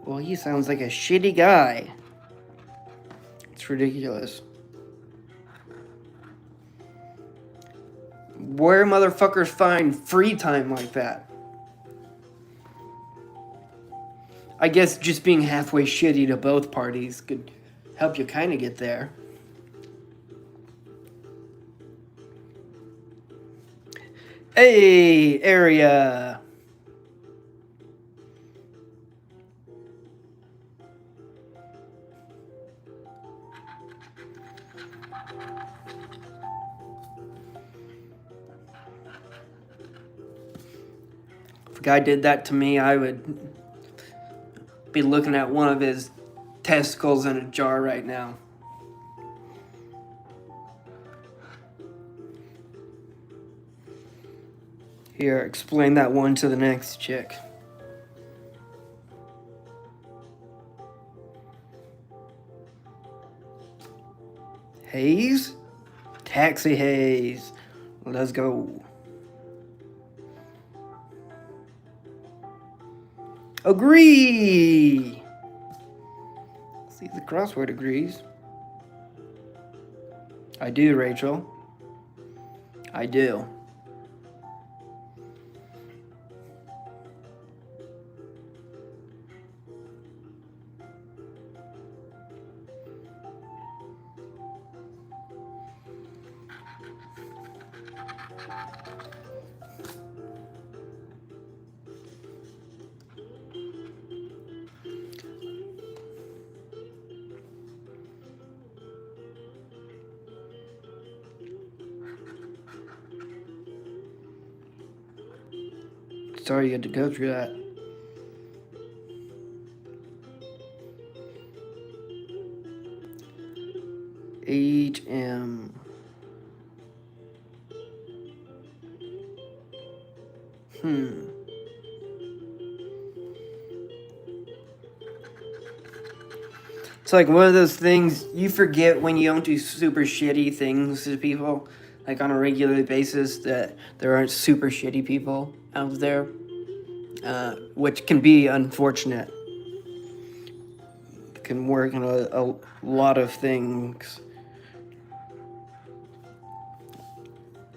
Speaker 1: Well, he sounds like a shitty guy. It's ridiculous. Where motherfuckers find free time like that? I guess just being halfway shitty to both parties could help you kind of get there. Hey, area. If a guy did that to me, I would be looking at one of his testicles in a jar right now. Here, explain that one to the next chick. Haze? Taxi haze. Let's go. Agree! See, the crossword agrees. I do, Rachel. I do. Sorry you had to go through that. HM. It's like one of those things you forget when you don't do super shitty things to people, like on a regular basis, that there aren't super shitty people out there, which can be unfortunate. It can work in a lot of things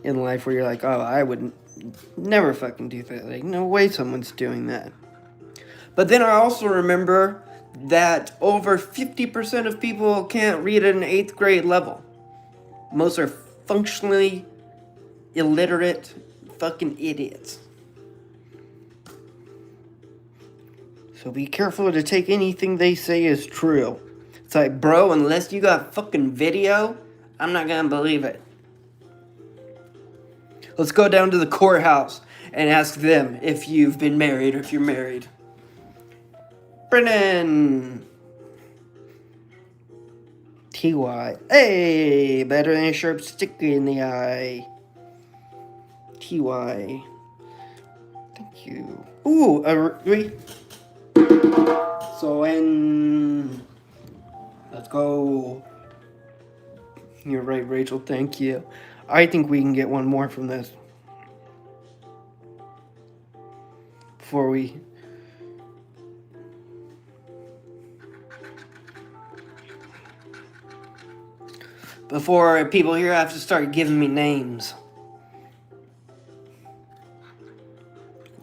Speaker 1: in life where you're like, oh, I would Never fucking do that. Like, no way someone's doing that. But then I also remember that over 50% of people can't read at an 8th grade level. Most are functionally illiterate fucking idiots. So be careful to take anything they say as true. It's like, bro, unless you got fucking video, I'm not gonna believe it. Let's go down to the courthouse and ask them if you've been married or if you're married. Brennan! TY. Hey! Better than a sharp stick in the eye. TY. Thank you. Ooh, so let's go. You're right, Rachel. Thank you. I think we can get one more from this. Before people here have to start giving me names.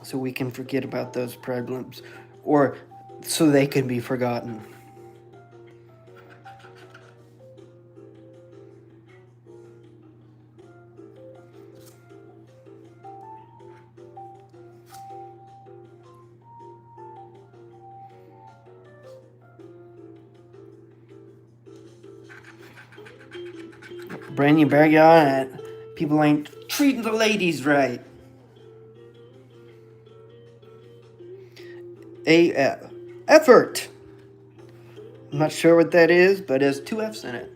Speaker 1: So we can forget about those problems. Or so they can be forgotten. Brand new bag on it. People ain't treating the ladies right. Effort. I'm not sure what that is, but it has 2 F's in it.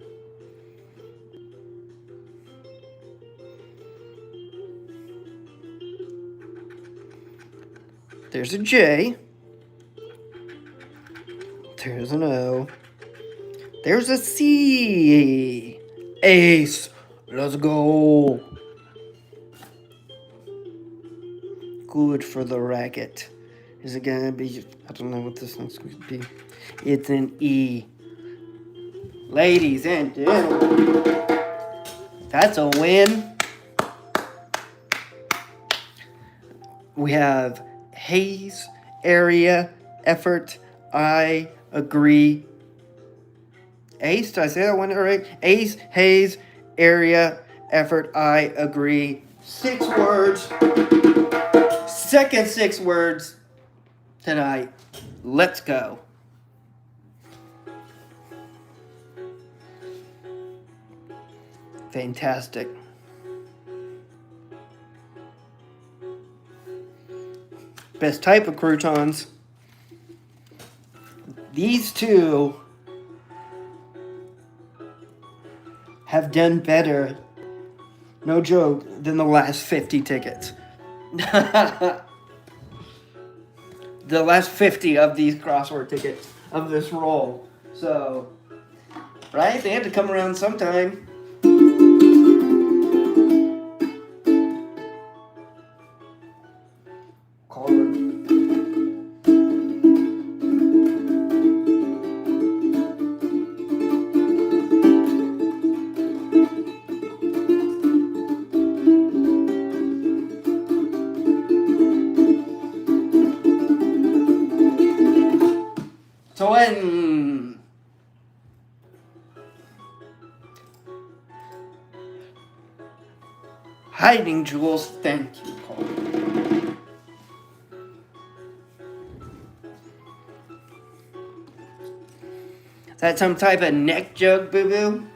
Speaker 1: There's a J. There's an O. There's a C. Ace. Let's go. Good for the racket. Is it gonna be? I don't know what this one's going to be. It's an E. Ladies and gentlemen, that's a win. We have haze, area, effort, I agree. Ace, did I say that one right? Ace, haze, area, effort, I agree. 6 words. Second 6 words tonight. Let's go. Fantastic. Best type of croutons. These two have done better, no joke, than the last 50 tickets. The last 50 of these crossword tickets of this roll. So, right? They had to come around sometime. To win. Hiding jewels, thank you, Paul. Is that some type of neck joke, boo-boo?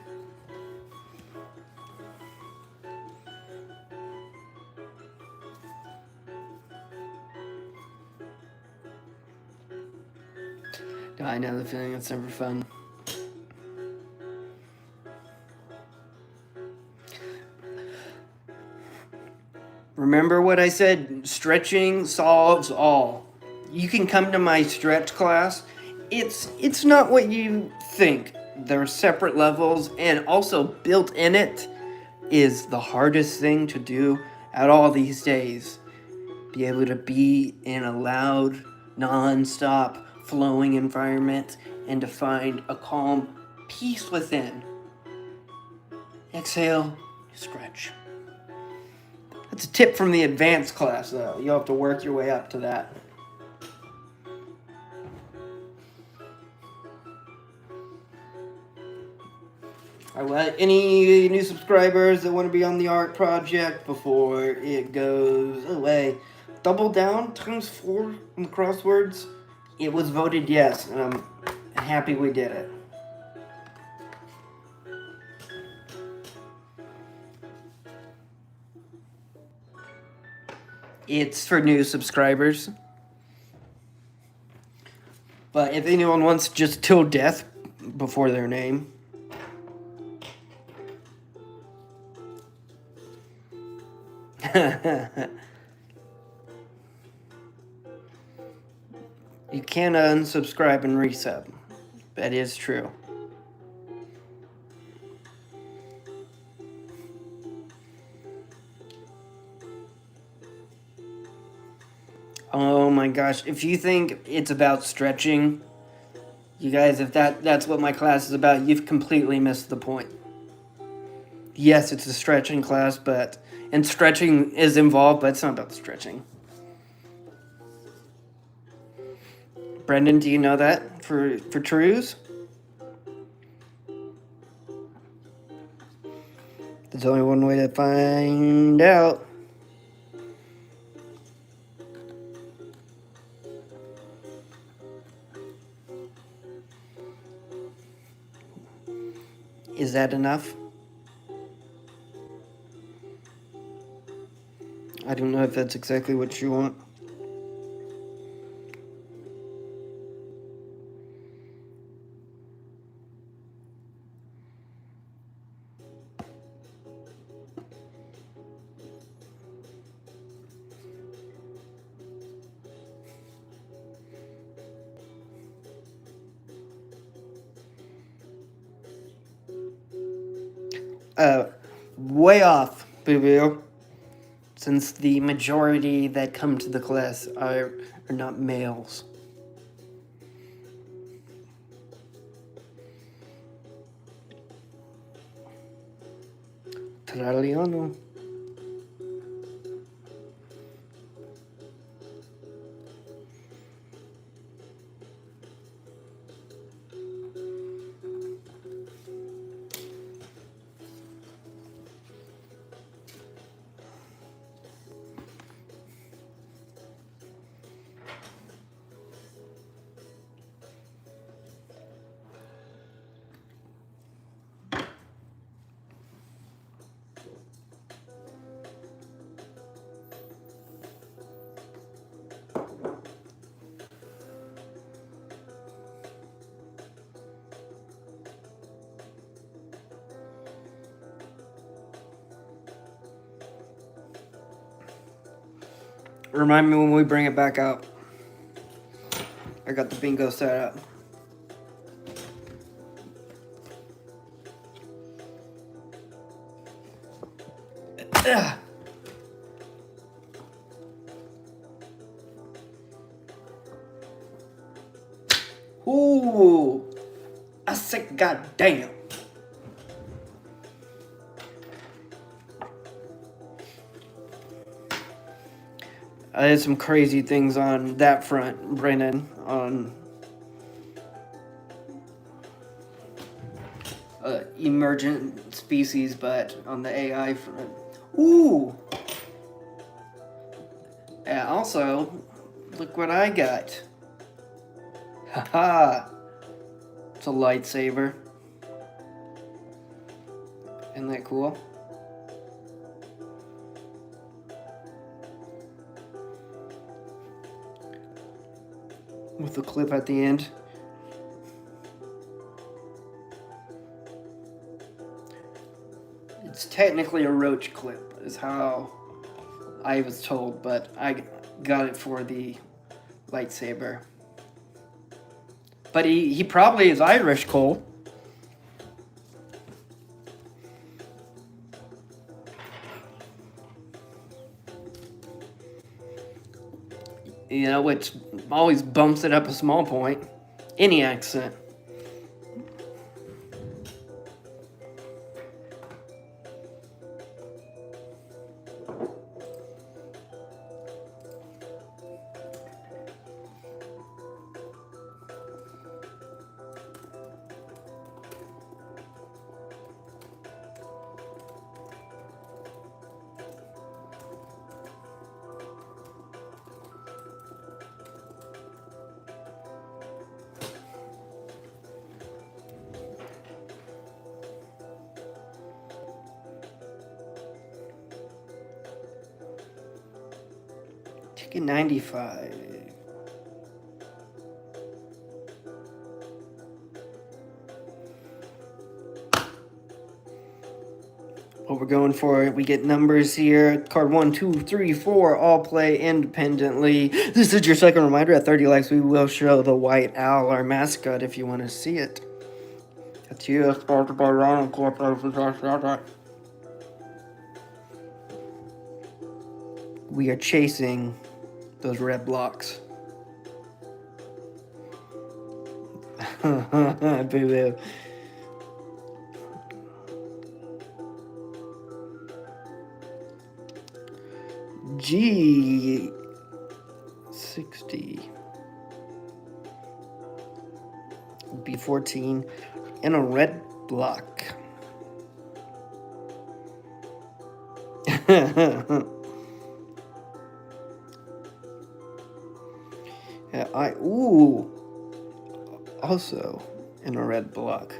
Speaker 1: I know the feeling, it's never fun. Remember what I said, stretching solves all. You can come to my stretch class. It's not what you think. There are separate levels, and also built in it is the hardest thing to do at all these days. Be able to be in a loud, non-stop, flowing environment and to find a calm peace within. Exhale, stretch.
Speaker 2: That's a tip from the advanced class, though. You'll have to work your way up to that. Alright, any new subscribers that want to be on the art project before it goes away? Double down times 4 on the crosswords. It was voted yes, and I'm happy we did it. It's for new subscribers. But if anyone wants just till death before their name. You can unsubscribe and resub. That is true. Oh my gosh, if you think it's about stretching, you guys, if that's what my class is about, you've completely missed the point. Yes, it's a stretching class, and stretching is involved, but it's not about stretching. Brendan, do you know that for trues? There's only one way to find out. Is that enough? I don't know if that's exactly what you want. Way off, boo-boo. Since the majority that come to the class are not males. Italiano. Remind me when we bring it back out. I got the bingo set up. Ugh. Ooh, I said goddamn. I had some crazy things on that front, Brennan, on emergent species, but on the AI front. Ooh! And also, look what I got. Haha! It's a lightsaber. Isn't that cool? With the clip at the end. It's technically a roach clip, is how I was told, but I got it for the lightsaber. But he probably is Irish, Cole. You know, which always bumps it up a small point. Any accent. get 95. What we're going for, we get numbers here. Card 1, 2, 3, 4, all play independently. This is your second reminder. At 30 likes, we will show the white owl, our mascot, if you want to see it. That's you, sponsored by ryyno. We are chasing those red blocks. Boo-boo. G60. B14 and a red block. Yeah, ooh, also in a red block.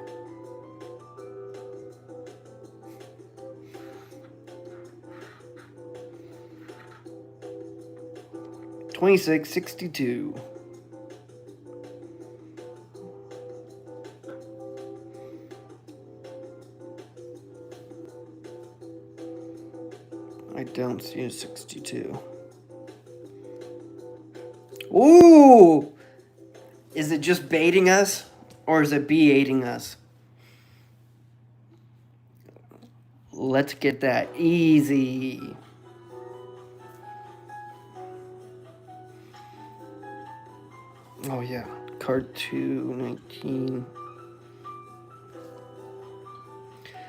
Speaker 2: $26.62. I don't see a 62. Ooh! Is it just baiting us? Or is it B8ing us? Let's get that easy. Oh yeah, card 2, 19.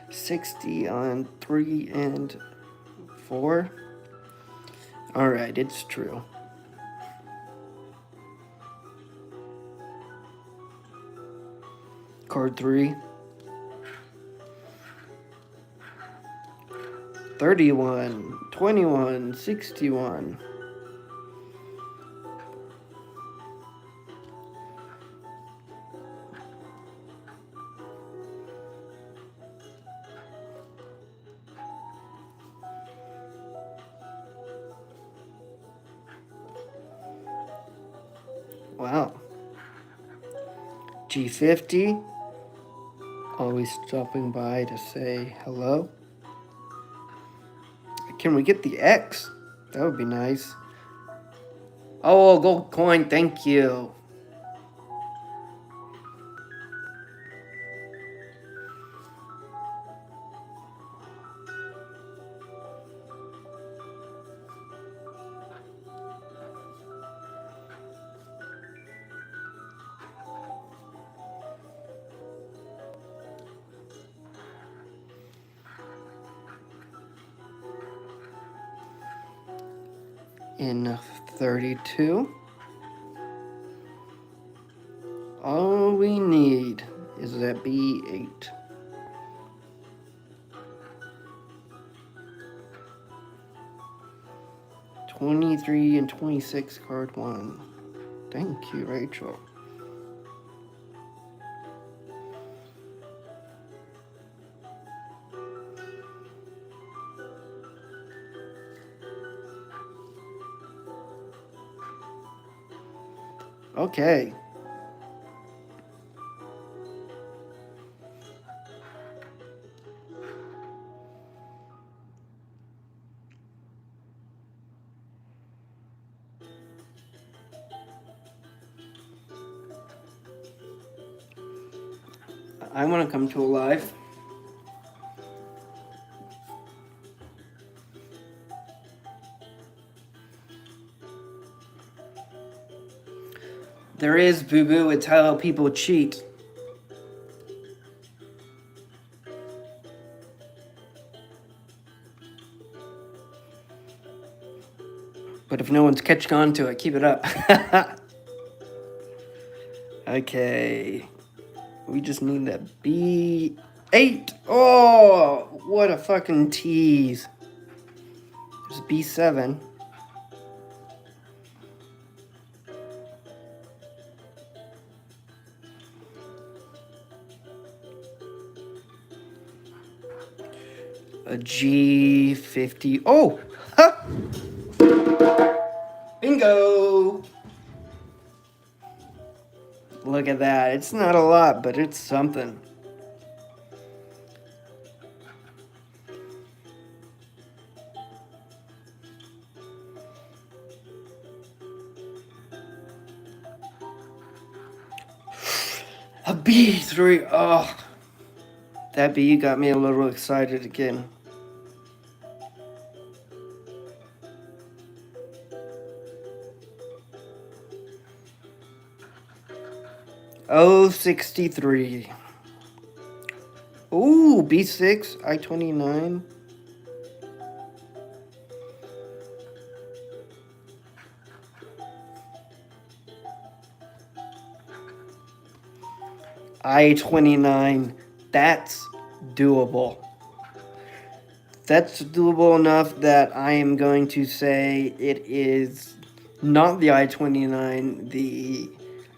Speaker 2: 60 on 3 and 4. Alright, it's true. Card 3. 31, 21, 61. Wow. G50. Always stopping by to say hello. Can we get the X? That would be nice. Oh, gold coin, thank you. In 32. All we need is that B8. $23 and 26, card 1. Thank you, Rachel. Okay. I want to come to a live. There is, boo-boo. It's how people cheat. But if no one's catching on to it, keep it up. Okay. We just need that B8. Oh, what a fucking tease. There's B7. A G50. Oh! Ha! Bingo!
Speaker 1: Bingo! Look at that. It's not a lot, but it's something. A B3. Oh, that B got me a little excited again. Oh, 63. Ooh, B6, I-29. I-29. That's doable. That's doable enough that I am going to say it is not the I-29, the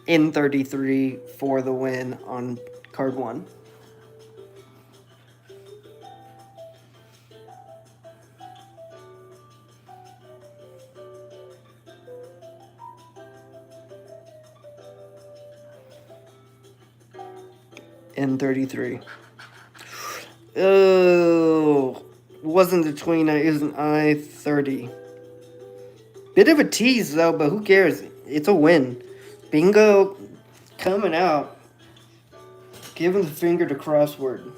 Speaker 1: N33 for the win on card 1. N33. Oh, wasn't the 29, it was an I-30. Bit of a tease though, but who cares? It's a win. Bingo coming out. Giving the finger to crossword.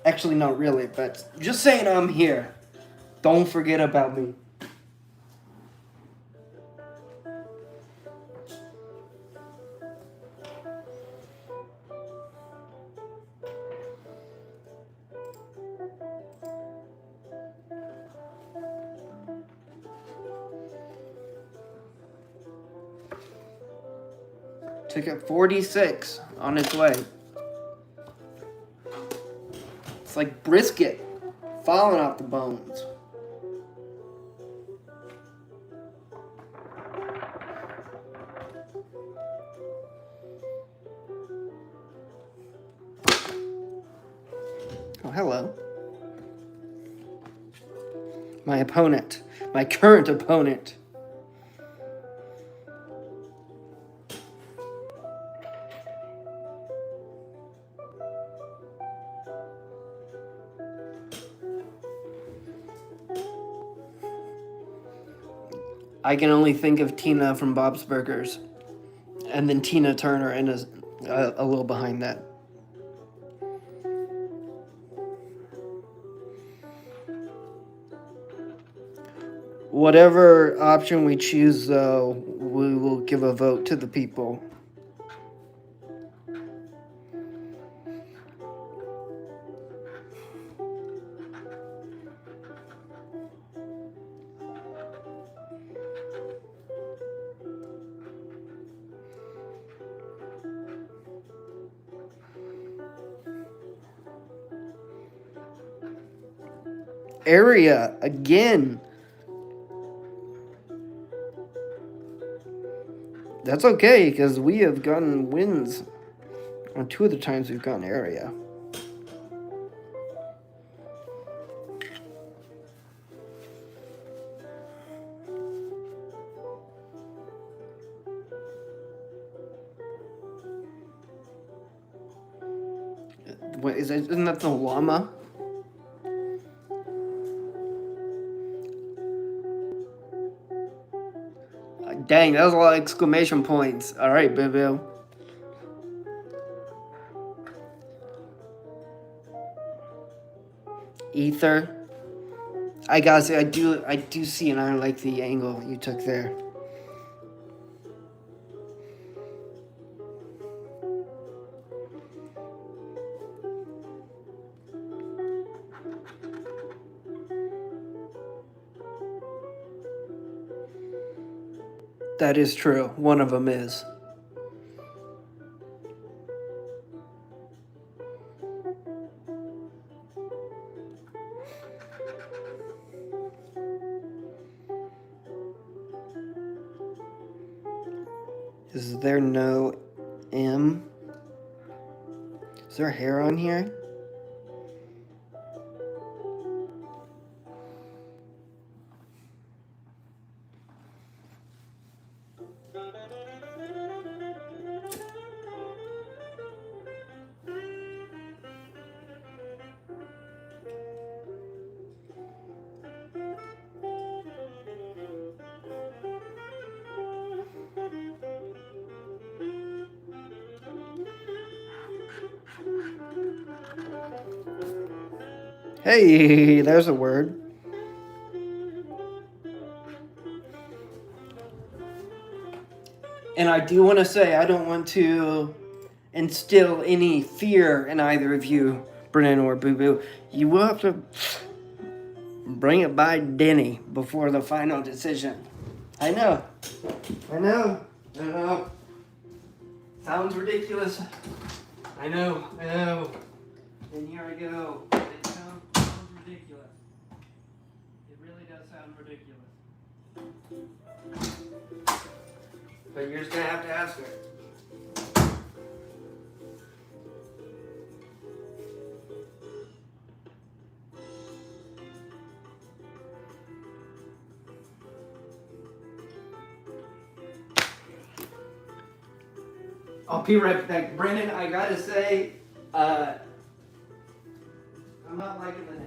Speaker 1: Actually, not really, but just saying I'm here. Don't forget about me. Ticket 46 on its way. It's like brisket falling off the bones. Oh, hello. My opponent. My current opponent. I can only think of Tina from Bob's Burgers. And then Tina Turner and a little behind that. Whatever option we choose, though, we will give a vote to the people. Area again. That's okay, because we have gotten wins on 2 of the times we've gotten area. What is that? Isn't that the llama? Dang, that was a lot of exclamation points. All right, Bill. Ether. I gotta say, I do see, and I like the angle you took there. That is true. One of them is. Is there no M? Is there hair on here? Hey, there's a word.
Speaker 2: And I do want to say, I don't want to instill any fear in either of you, Brennan or Boo Boo. You will have to bring it by Denny before the final decision. I know. I know. I know. Sounds ridiculous. I know. I know. And here I go. It sounds ridiculous. It really does sound ridiculous. But you're just going to have to ask her. I'll be right back. Brennan, I gotta say, I'm not liking the names.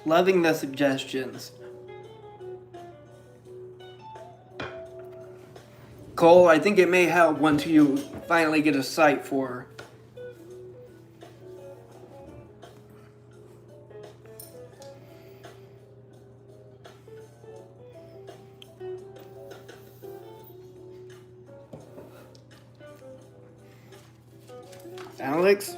Speaker 2: Loving the suggestions. Cole, I think it may help once you finally get a site for her. Alex?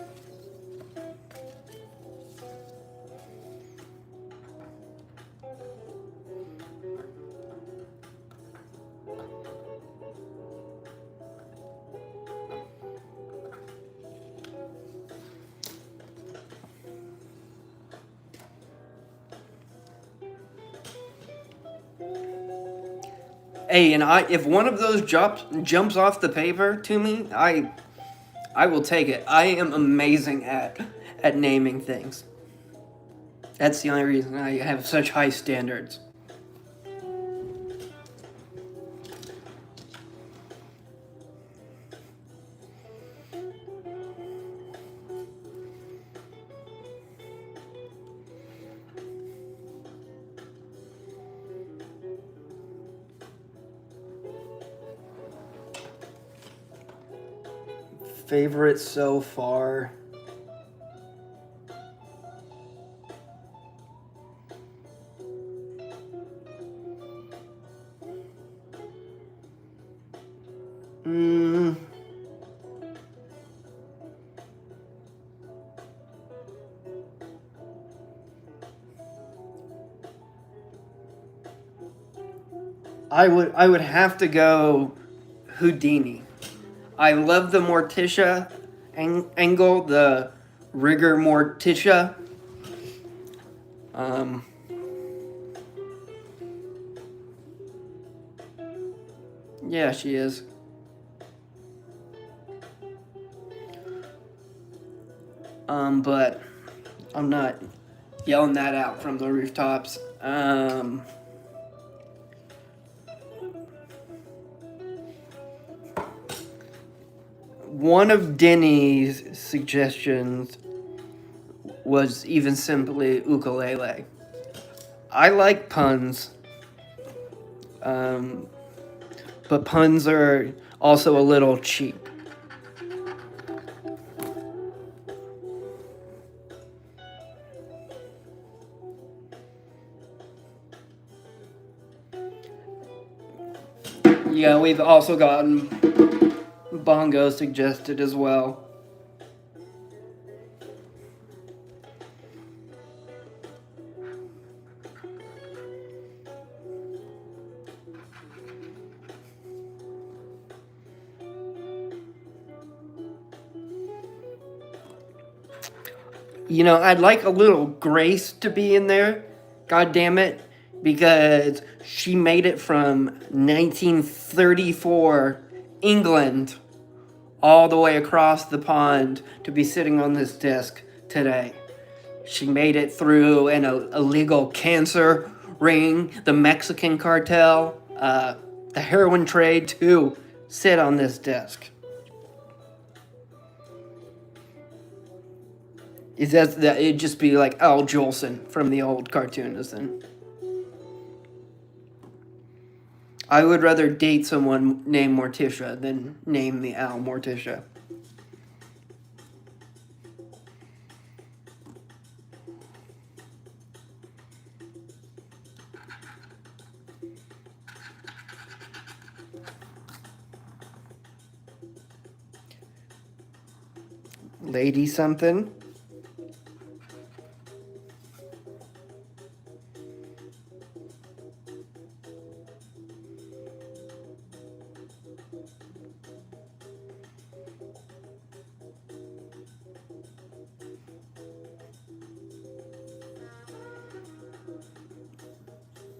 Speaker 2: Hey, and if one of those jumps off the paper to me, I will take it. I am amazing at naming things. That's the only reason I have such high standards. Favorite so far? I would have to go Houdini. I love the Morticia angle, the rigor morticia. Yeah, she is. But I'm not yelling that out from the rooftops. One of Denny's suggestions was even simply ukulele. I like puns, but puns are also a little cheap. Yeah, we've also gotten bongo suggested as well. You know, I'd like a little Grace to be in there. God damn it. Because she made it from 1934 England all the way across the pond to be sitting on this desk today. She made it through an illegal cancer ring, the Mexican cartel, the heroin trade to sit on this desk. Is that it'd just be like Al Jolson from the old cartoons then? I would rather date someone named Morticia than name the Al Morticia. Lady something?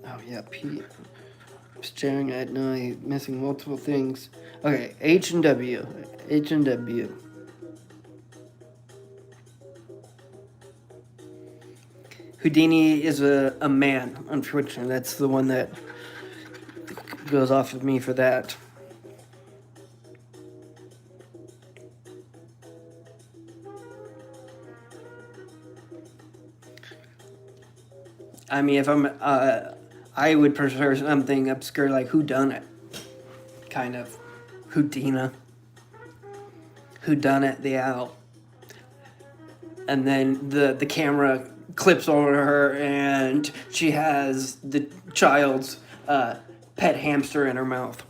Speaker 2: Oh yeah, Pete. Staring at night, missing multiple things. Okay, H and W. H and W. Houdini is a man, unfortunately. That's the one that goes off of me for that. I mean, if I'm, I would prefer something obscure like Whodunit, kind of. Houdina. Whodunit, the owl. And then the camera clips over her and she has the child's pet hamster in her mouth.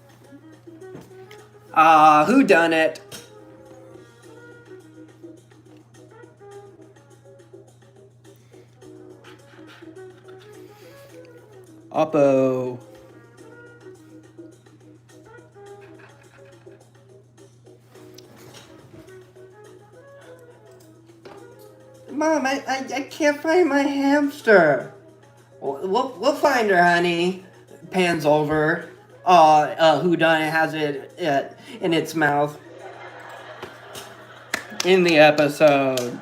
Speaker 2: Whodunit? Oppo. Mom, I can't find my hamster. We'll find her, honey. Pans over. Whodunit has it in its mouth. In the episode.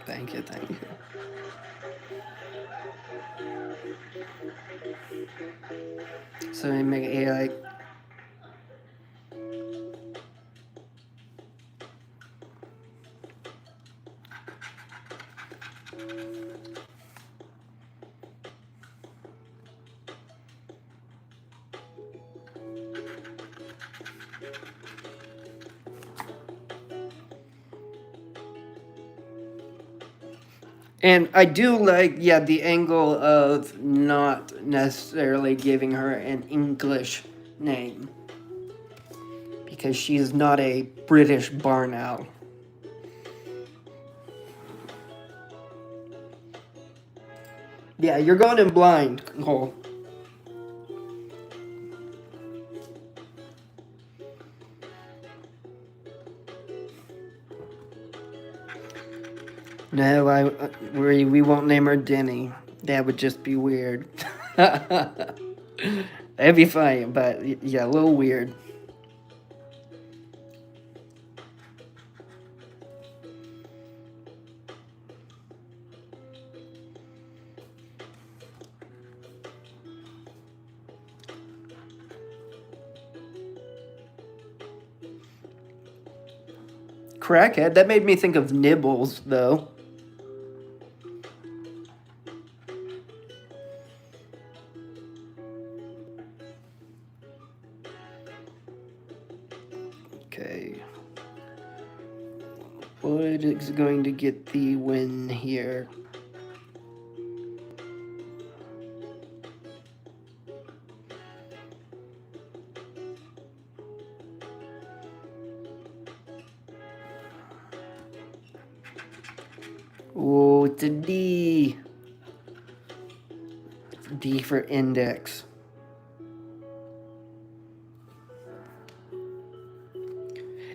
Speaker 2: Thank you, thank you. So I make AI. And I do like, yeah, the angle of not necessarily giving her an English name. Because she's not a British barn owl.
Speaker 1: Yeah, you're going in blind, Cole. No, we won't name her Denny. That would just be weird. That'd be funny, but yeah, a little weird. Crackhead? That made me think of Nibbles, though. Okay. What is going to get the win here? Oh, it's a D. It's D for index.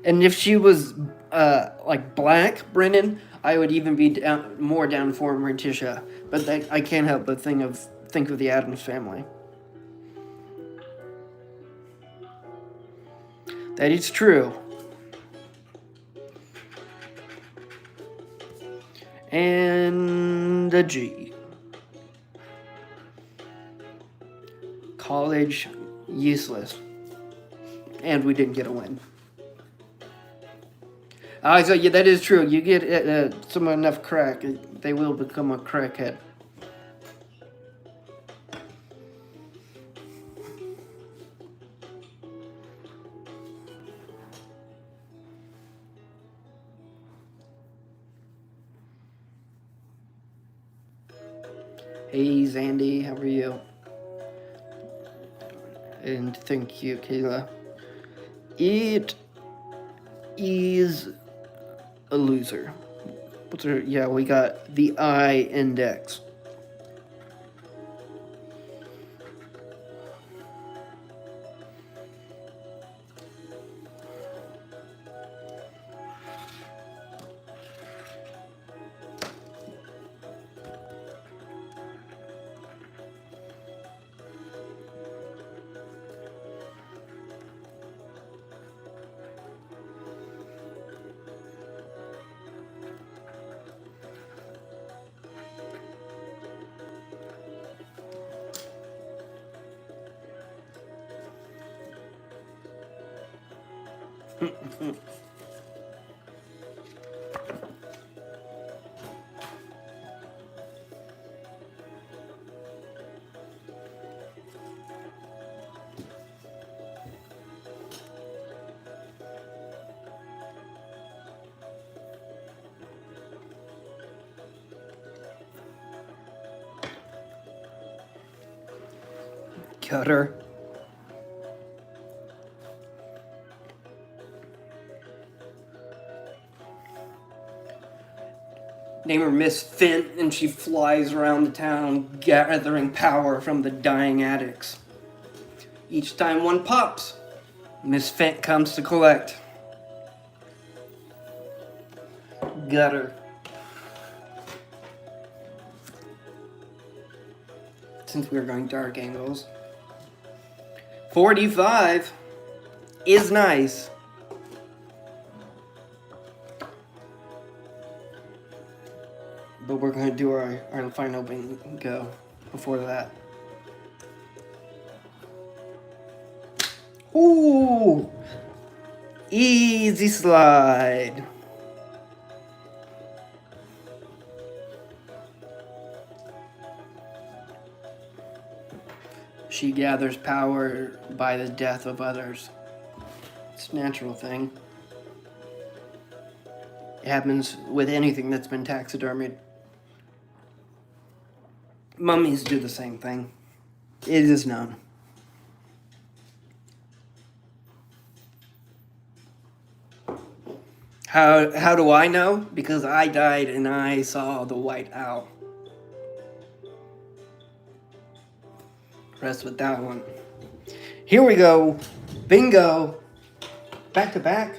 Speaker 1: And if she was like black, Brennan, I would even be more down for Morticia. But I can't help but think of the Addams Family. That is true. And a G. College, useless. And we didn't get a win. So yeah, that is true. You get someone enough crack, they will become a crackhead. Hey, Zandy, how are you? And thank you, Kayla. It is a loser. What's her? Yeah, we got the I index. Cutter. Name her Miss Fint, and she flies around the town gathering power from the dying addicts. Each time one pops, Miss Fint comes to collect. Gutter. Since we were going dark angles. 45 is nice. But we're going to do our final bingo before that. Ooh! Easy slide. She gathers power by the death of others. It's a natural thing. It happens with anything that's been taxidermied. Mummies do the same thing. It is known. How do I know? Because I died and I saw the white owl.
Speaker 2: Rest with that one. Here we go. Bingo. Back to back.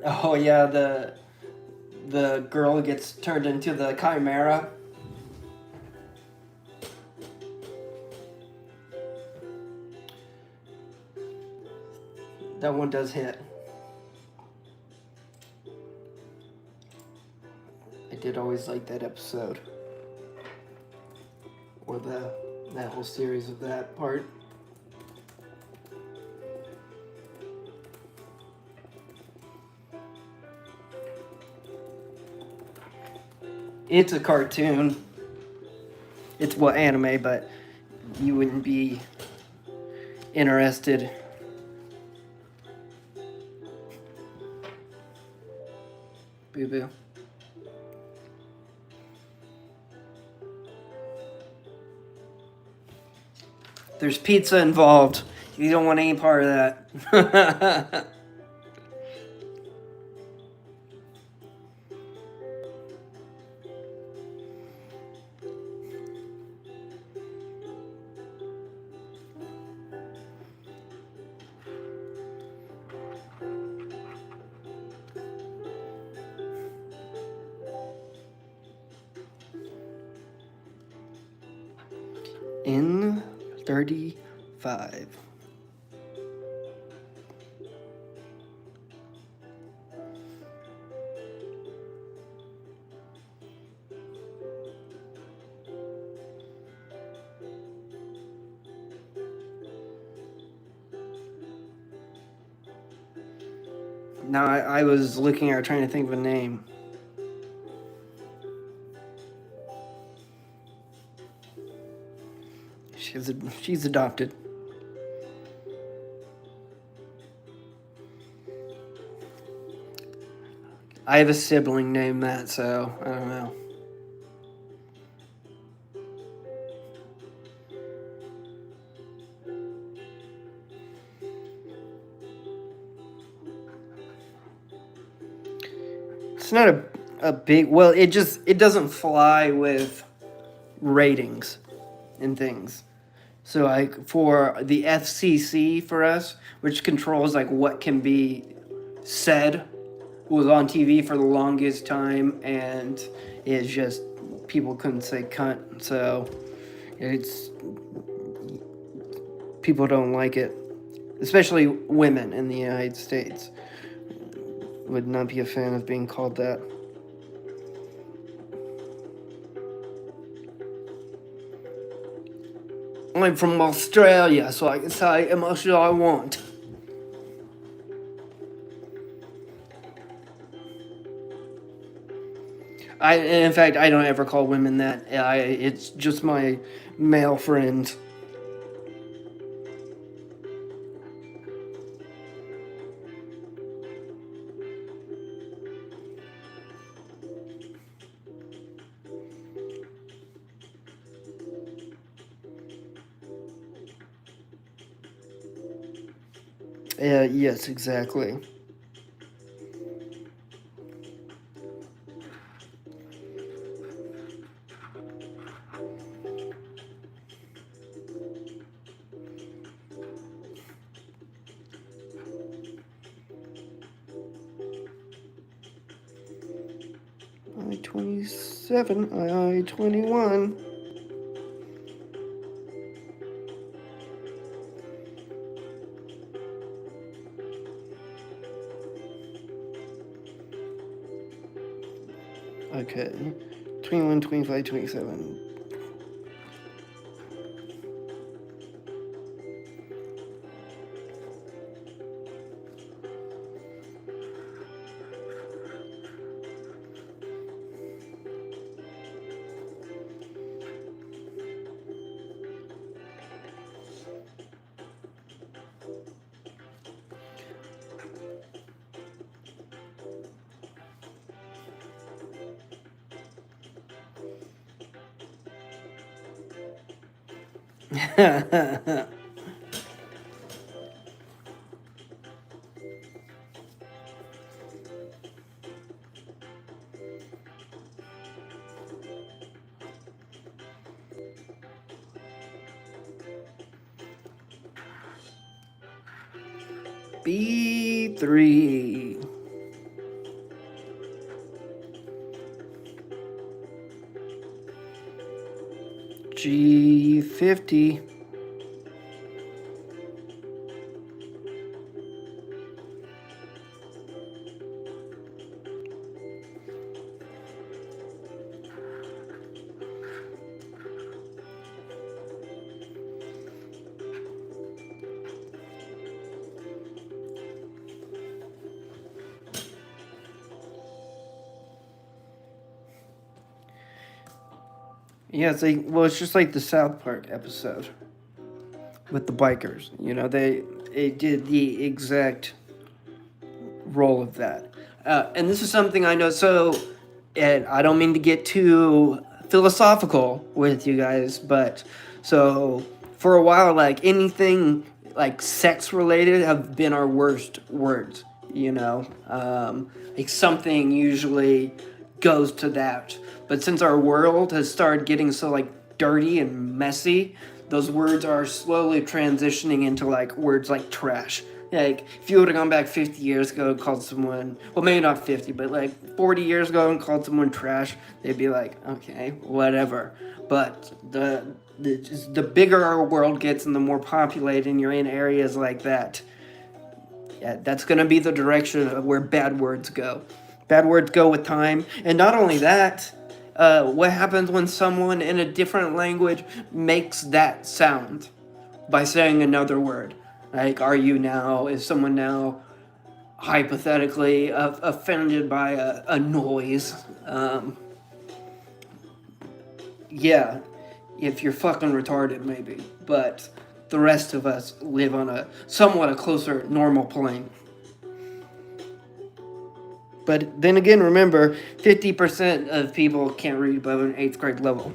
Speaker 2: Oh yeah, the girl gets turned into the chimera. That one does hit. I did always like that episode. Or that whole series of that part. It's a cartoon. It's anime, but you wouldn't be interested. Boo boo. There's pizza involved. You don't want any part of that. In 35. Now I was looking at trying to think of a name. She's adopted. I have a sibling named that, so I don't know. It's not a big, well, it doesn't fly with ratings and things. So like for the FCC for us, which controls like what can be said, was on TV for the longest time, and it's just people couldn't say cunt, so it's people don't like it, especially women in the United States would not be a fan of being called that. I'm from Australia, so I can say how much I want. In fact, I don't ever call women that. It's just my male friends. Yes, exactly. I-27, I-21. Okay, 21, 25, 27.
Speaker 1: B3. G50. Yeah, it's like, well, it's just like the South Park episode with the bikers. You know, it did the exact role of that. And this is something I know. So, and I don't mean to get too philosophical with you guys, but so for a while, like anything like sex related have been our worst words. You know, like something usually goes to that. But since our world has started getting so like dirty and messy, those words are slowly transitioning into like words like trash. Like, if you would have gone back 50 years ago and called someone, well, maybe not 50, but like 40 years ago and called someone trash, they'd be like, okay, whatever. But the bigger our world gets and the more populated and you're in areas like that, yeah, that's going to be the direction of where bad words go. Bad words go with time. And not only that, what happens when someone in a different language makes that sound by saying another word? Like, is someone now hypothetically offended by a noise? Yeah, if you're fucking retarded, maybe. But the rest of us live on a somewhat a closer normal plane. But then again, remember, 50% of people can't read above an 8th grade level.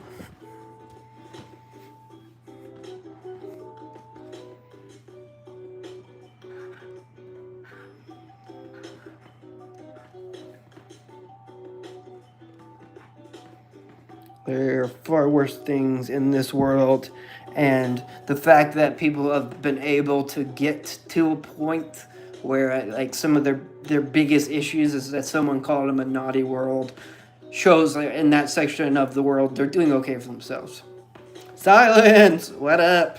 Speaker 1: There are far worse things in this world, and the fact that people have been able to get to a point where like some of their biggest issues is that someone called them a naughty world shows like, in that section of the world they're doing okay for themselves. Silence! What up?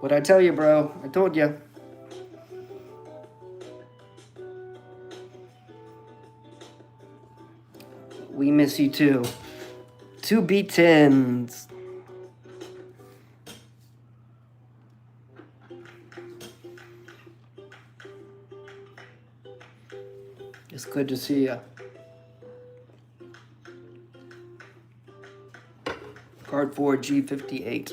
Speaker 1: What'd I tell you, bro? I told you. We miss you too. 2B10s. It's good to see you. Card 4, G58.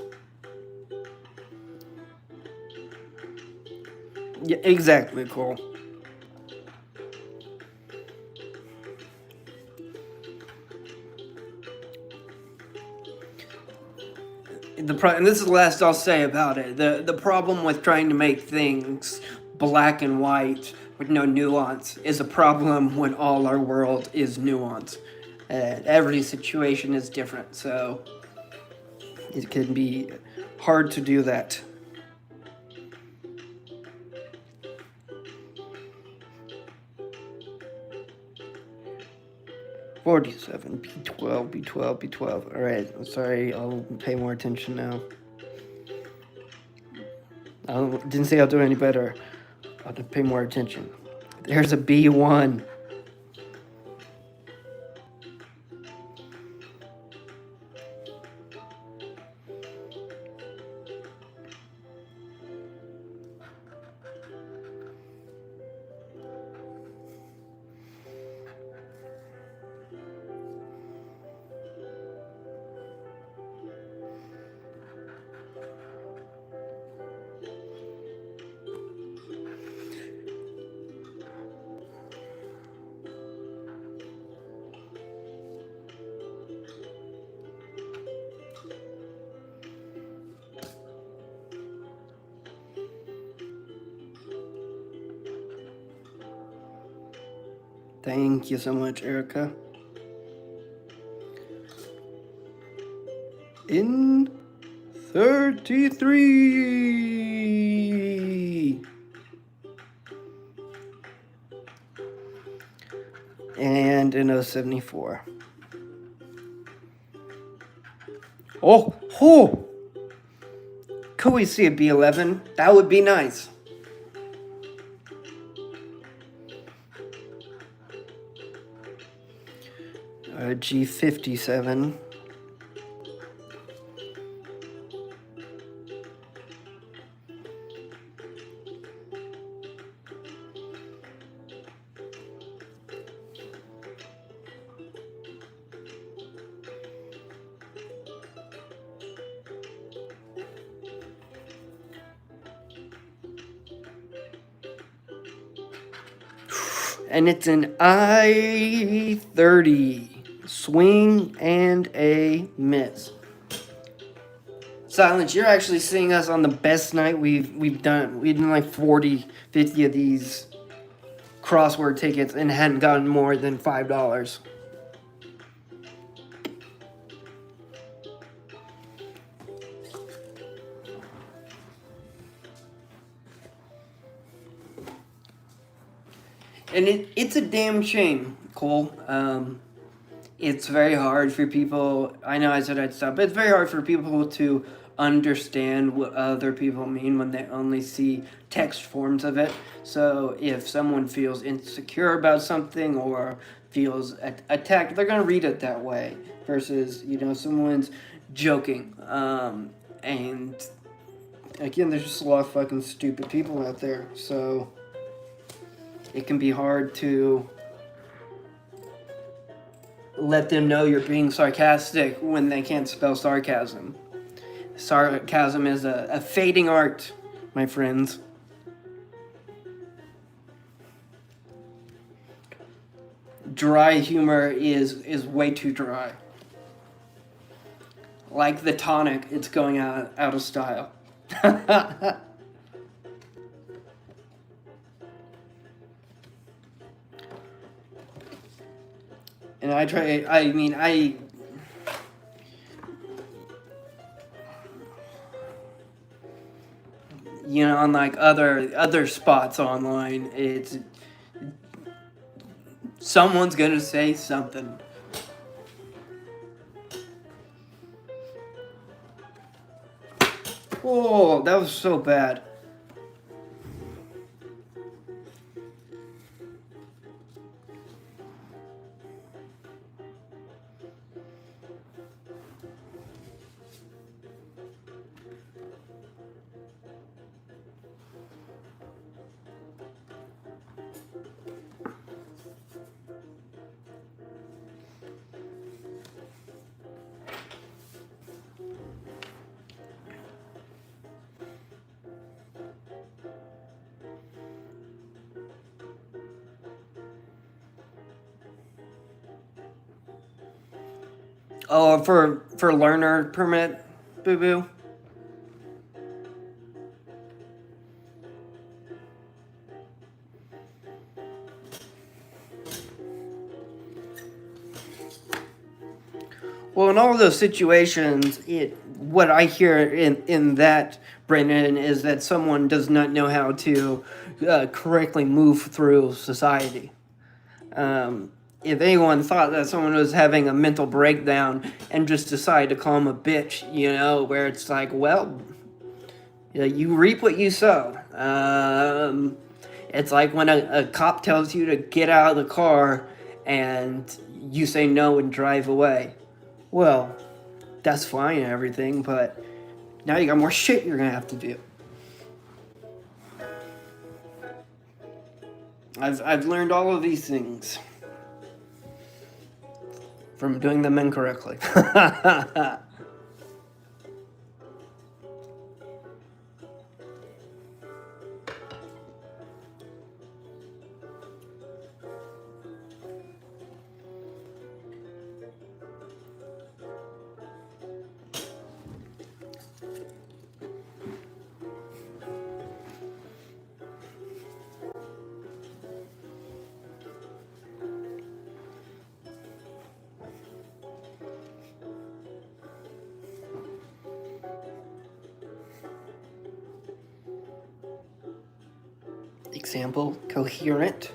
Speaker 1: Yeah, exactly, Cole. And this is the last I'll say about it. The problem with trying to make things black and white with no nuance is a problem when all our world is nuance. Every situation is different, so it can be hard to do that. $47, B12, B12, B12. Alright, I'm sorry, I'll pay more attention now. I didn't say I'll do any better. I'll just pay more attention. There's a B1. Thank you so much, Erica. in 33. And in 074. Oh! Could we see a B11? That would be nice. G57. And it's an I-30. Swing and a miss. Silence, you're actually seeing us on the best night we've done. We've done like 40, 50 of these crossword tickets and hadn't gotten more than $5. And it's a damn shame, Cole. It's very hard for people. I know I said I'd stop, but it's very hard for people to understand what other people mean when they only see text forms of it. So if someone feels insecure about something or feels attacked, they're going to read it that way versus, someone's joking. And again, there's just a lot of fucking stupid people out there. So it can be hard to let them know you're being sarcastic when they can't spell sarcasm. Sarcasm is a fading art, my friends. Dry humor is way too dry. Like the tonic, it's going out of style. And on like other spots online, it's someone's gonna say something. Oh, that was so bad. Oh, for learner permit, boo boo. Well, in all of those situations, what I hear in that, Brendan, is that someone does not know how to correctly move through society. If anyone thought that someone was having a mental breakdown and just decided to call him a bitch, where it's like, well, you reap what you sow. It's like when a cop tells you to get out of the car and you say no and drive away. Well, that's fine and everything, but now you got more shit you're gonna have to do. I've learned all of these things from doing them incorrectly. Example, coherent.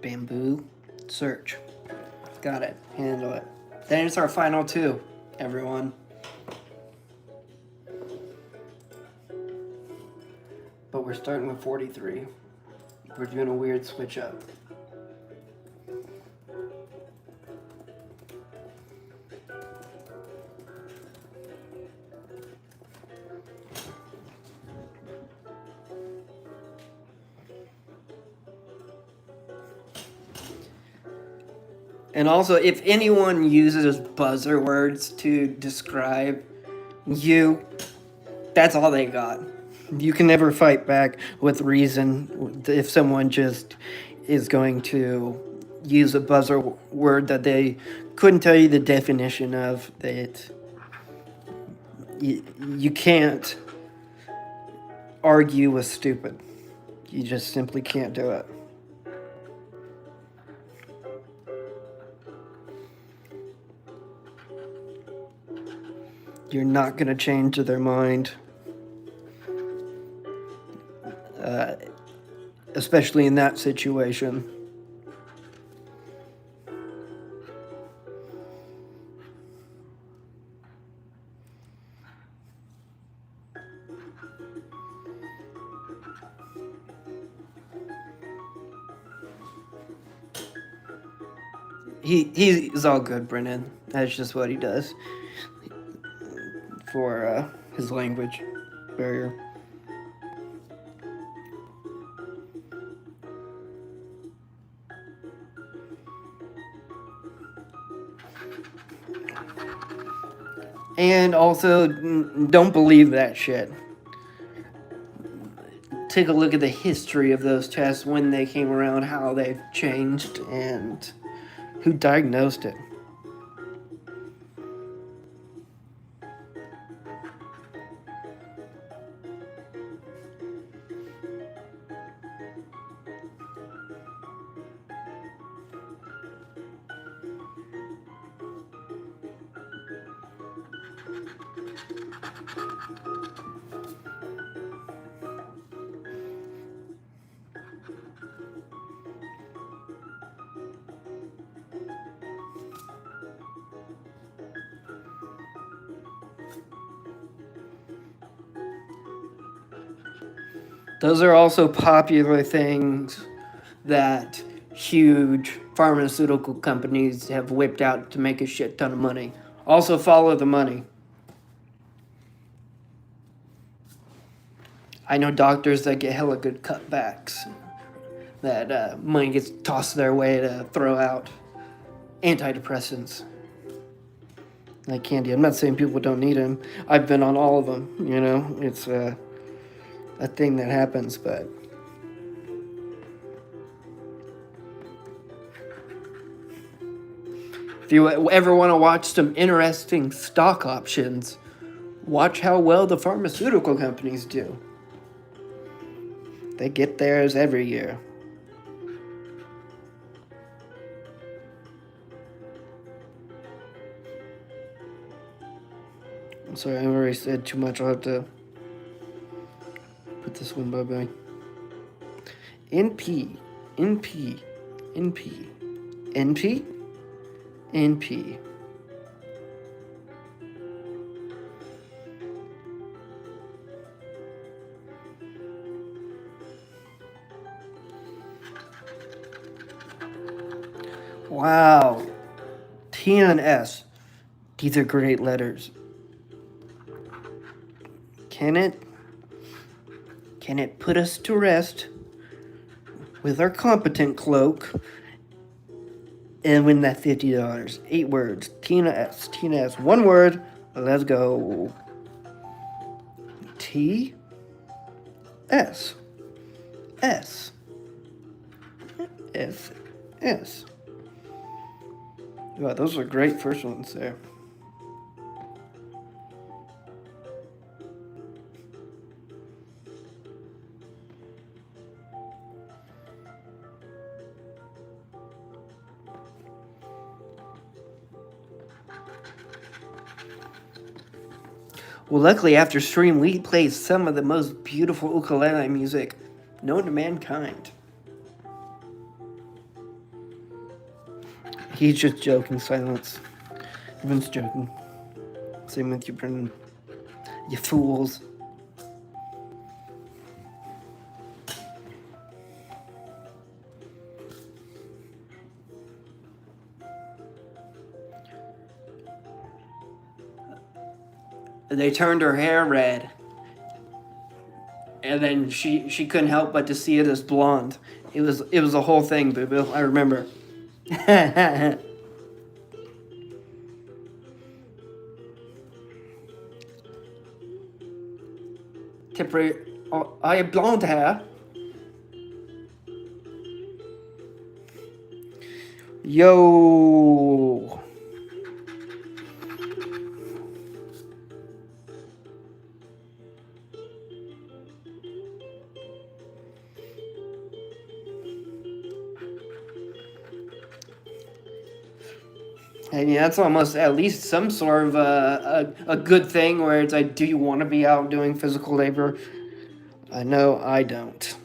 Speaker 1: Bamboo, search. Got it. Handle it. Then it's our final two, everyone. But we're starting with 43. We're doing a weird switch up. And also, if anyone uses buzzer words to describe you, that's all they got. You can never fight back with reason if someone just is going to use a buzzer word that they couldn't tell you the definition of. That you can't argue with stupid. You just simply can't do it. You're not going to change their mind. Especially in that situation. He's all good, Brennan. That's just what he does for his language barrier. And also, don't believe that shit. Take a look at the history of those tests, when they came around, how they've changed, and who diagnosed it. Those are also popular things that huge pharmaceutical companies have whipped out to make a shit ton of money. Also, follow the money. I know doctors that get hella good cutbacks. That money gets tossed their way to throw out antidepressants like candy. I'm not saying people don't need them. I've been on all of them. You know, it's a thing that happens, but if you ever want to watch some interesting stock options, watch how well the pharmaceutical companies do. They get theirs every year. I'm sorry, I already said too much. I'll have to put this one bye-bye. NP, NP, NP, NP, NP. Wow. T and S. These are great letters. Can it put us to rest with our competent cloak and win that $50? 8 words. Tina S. Tina S. 1 word. Let's go. T. S. S. S. S. Wow, those are great first ones there. Well, luckily, after stream, we played some of the most beautiful ukulele music
Speaker 2: known to mankind.
Speaker 1: He's just joking, Silence. Everyone's joking. Same with you, Brendan. You fools.
Speaker 2: They turned her hair red. And then she couldn't help but to see it as blonde. It was a whole thing, Boo Boo. I remember. Tipper, I have blonde hair.
Speaker 1: Yo.
Speaker 2: I mean, that's almost at least some sort of a good thing where it's like, do you want to be out doing physical labor?
Speaker 1: I know I don't.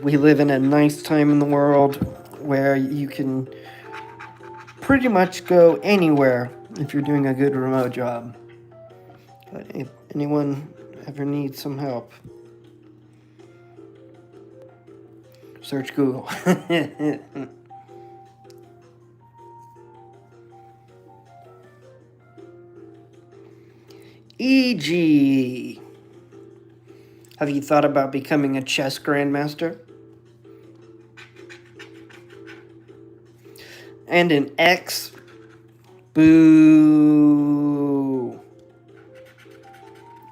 Speaker 1: We live in a nice time in the world where you can pretty much go anywhere if you're doing a good remote job. But if anyone ever needs some help, search Google. E.g., have you thought about becoming a chess grandmaster? And an X? Boo.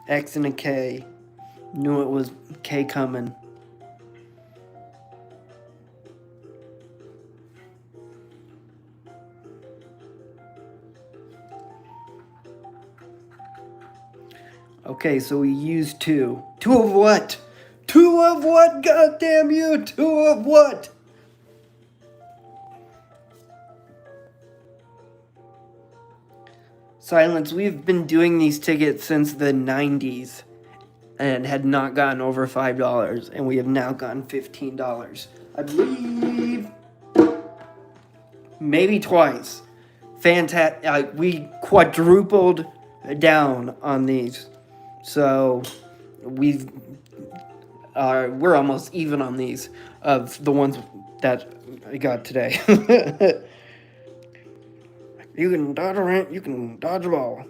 Speaker 1: X and a K. Knew it was K coming. Okay, so we used two. Two of what? Two of what? God damn you! Two of what? Silence, we've been doing these tickets since the 90s and had not gotten over $5, and we have now gotten $15. I believe maybe twice. Fantastic. We quadrupled down on these. So we're almost even on these of the ones that I got today. You can dodge a rant, you can dodge a ball.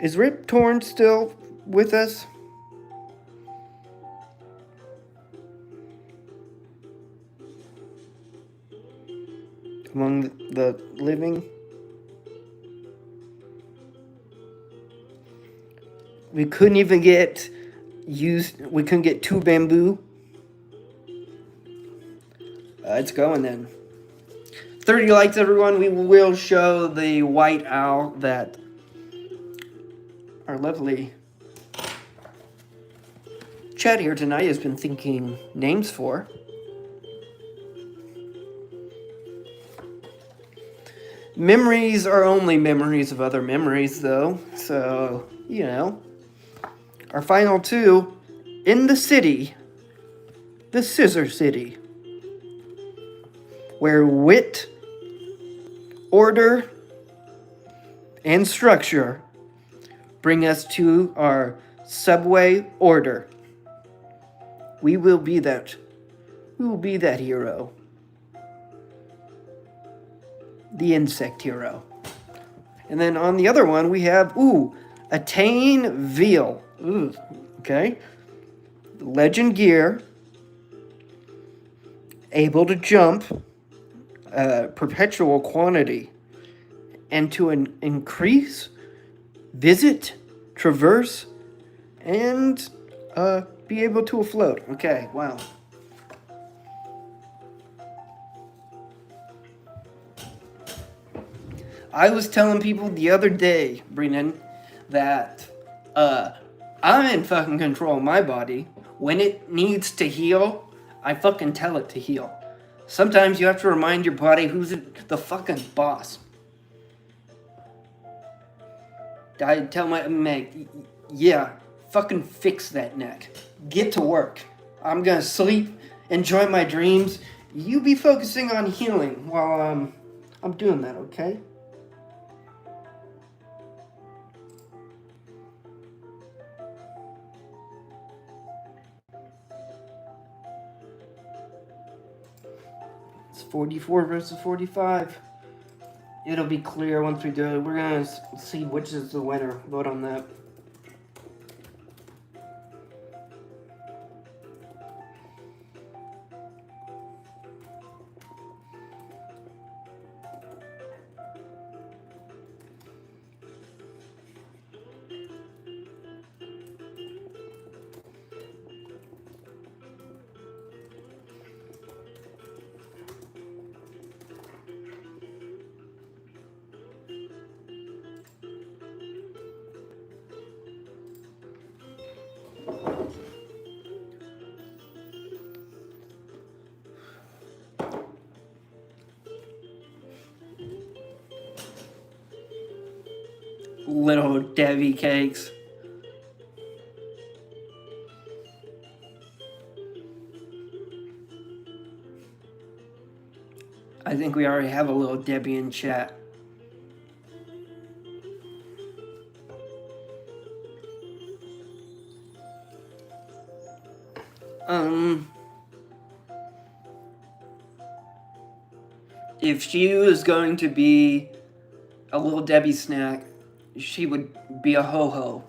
Speaker 1: Is Rip Torn still with us? Among the living? We couldn't even get we couldn't get two bamboo. It's going then. 30 likes, everyone. We will show the white owl that our lovely chat here tonight has been thinking names for. Memories are only memories of other memories, though. So, you know. Our final two, in the city, the Scissor City, where wit, order, and structure bring us to our subway order. We will be that. We will be that hero. The insect hero. And then on the other one, we have, attain veal. Ooh, okay. Legend gear. Able to jump. Perpetual quantity. And to increase, visit, traverse, and be able to afloat. Okay, wow. I was telling people the other day, Brennan, that I'm in fucking control of my body. When it needs to heal, I fucking tell it to heal. Sometimes you have to remind your body who's the fucking boss.
Speaker 2: I tell my Meg, yeah, fucking fix that neck. Get to work. I'm gonna sleep, enjoy my dreams. You be focusing on healing while I'm doing that, okay? It's 44 versus 45. It'll be clear once we do it. We're gonna see which is the winner. Vote on that. Little Debbie cakes. I think we already have a little Debbie in chat. If she was going to be a little Debbie snack, she would be a ho-ho.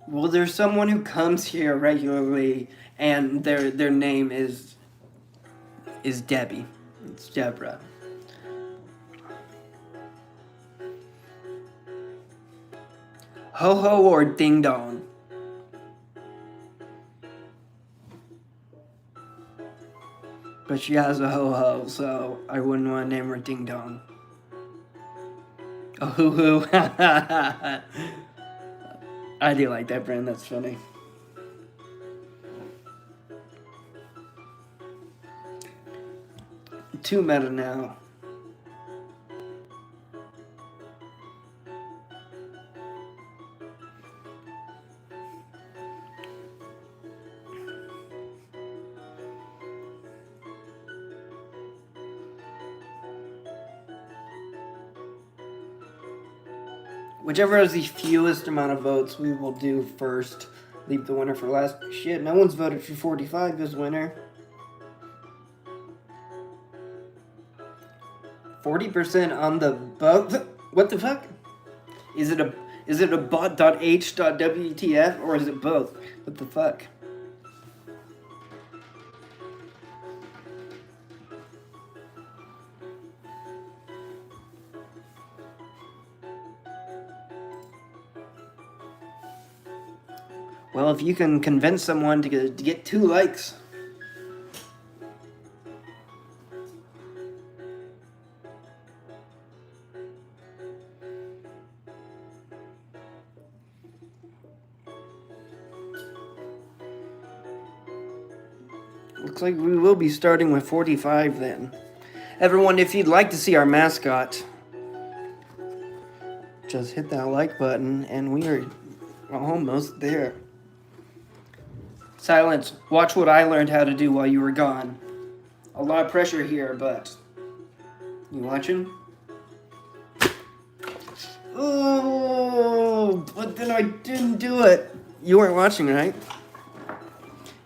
Speaker 2: Well, there's someone who comes here regularly, and their name is Debbie. It's Deborah. Ho-ho or ding-dong? But she has a ho-ho, so I wouldn't want to name her ding-dong. A hoo-hoo. I do like that brand, that's funny. Too meta now. Whichever has the fewest amount of votes, we will do first. Leave the winner for last. Shit, no one's voted for 45 as winner. 40% on the both. What the fuck? Is it a bot.h.wtf or is it both? What the fuck? Well, if you can convince someone to get 2 likes. Looks like we will be starting with 45 then. Everyone, if you'd like to see our mascot, just hit that like button and we are almost there. Silence, watch what I learned how to do while you were gone. A lot of pressure here, but you watching? Oh, but then I didn't do it. You weren't watching, right?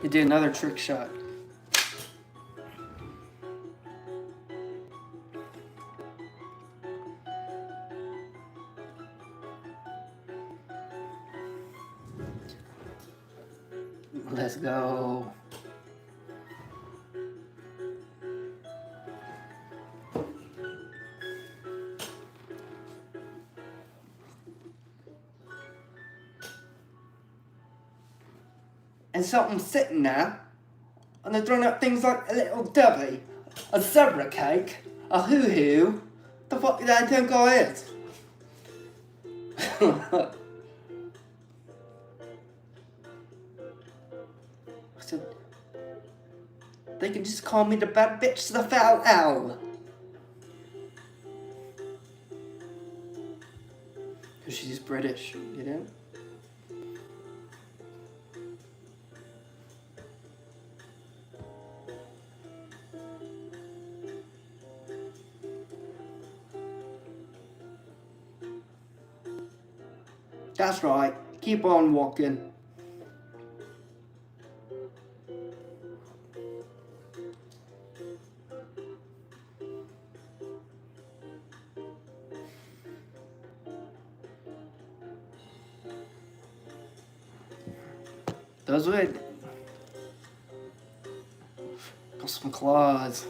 Speaker 2: You did another trick shot. Let's go. And so I'm sitting there, and they're throwing out things like a little Debbie, a zebra cake, a hoo-hoo. The fuck do they think I is? So, they can just call me the bad bitch, the foul owl. British, you know? That's right. Keep on walking. Does it? Got some claws.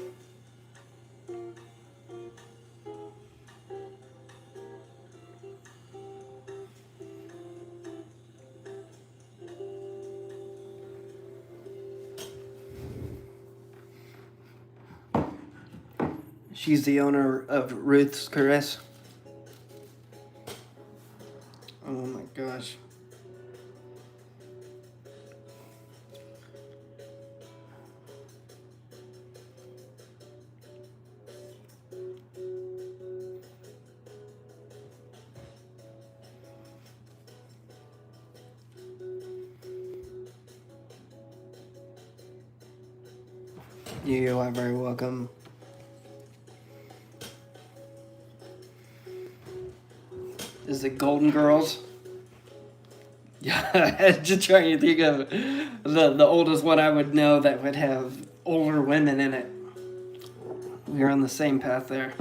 Speaker 2: She's the owner of Ruth's Caress. Oh my gosh. You are very welcome. Is it Golden Girls? Yeah, just trying to think of the oldest one I would know that would have older women in it. We're on the same path there.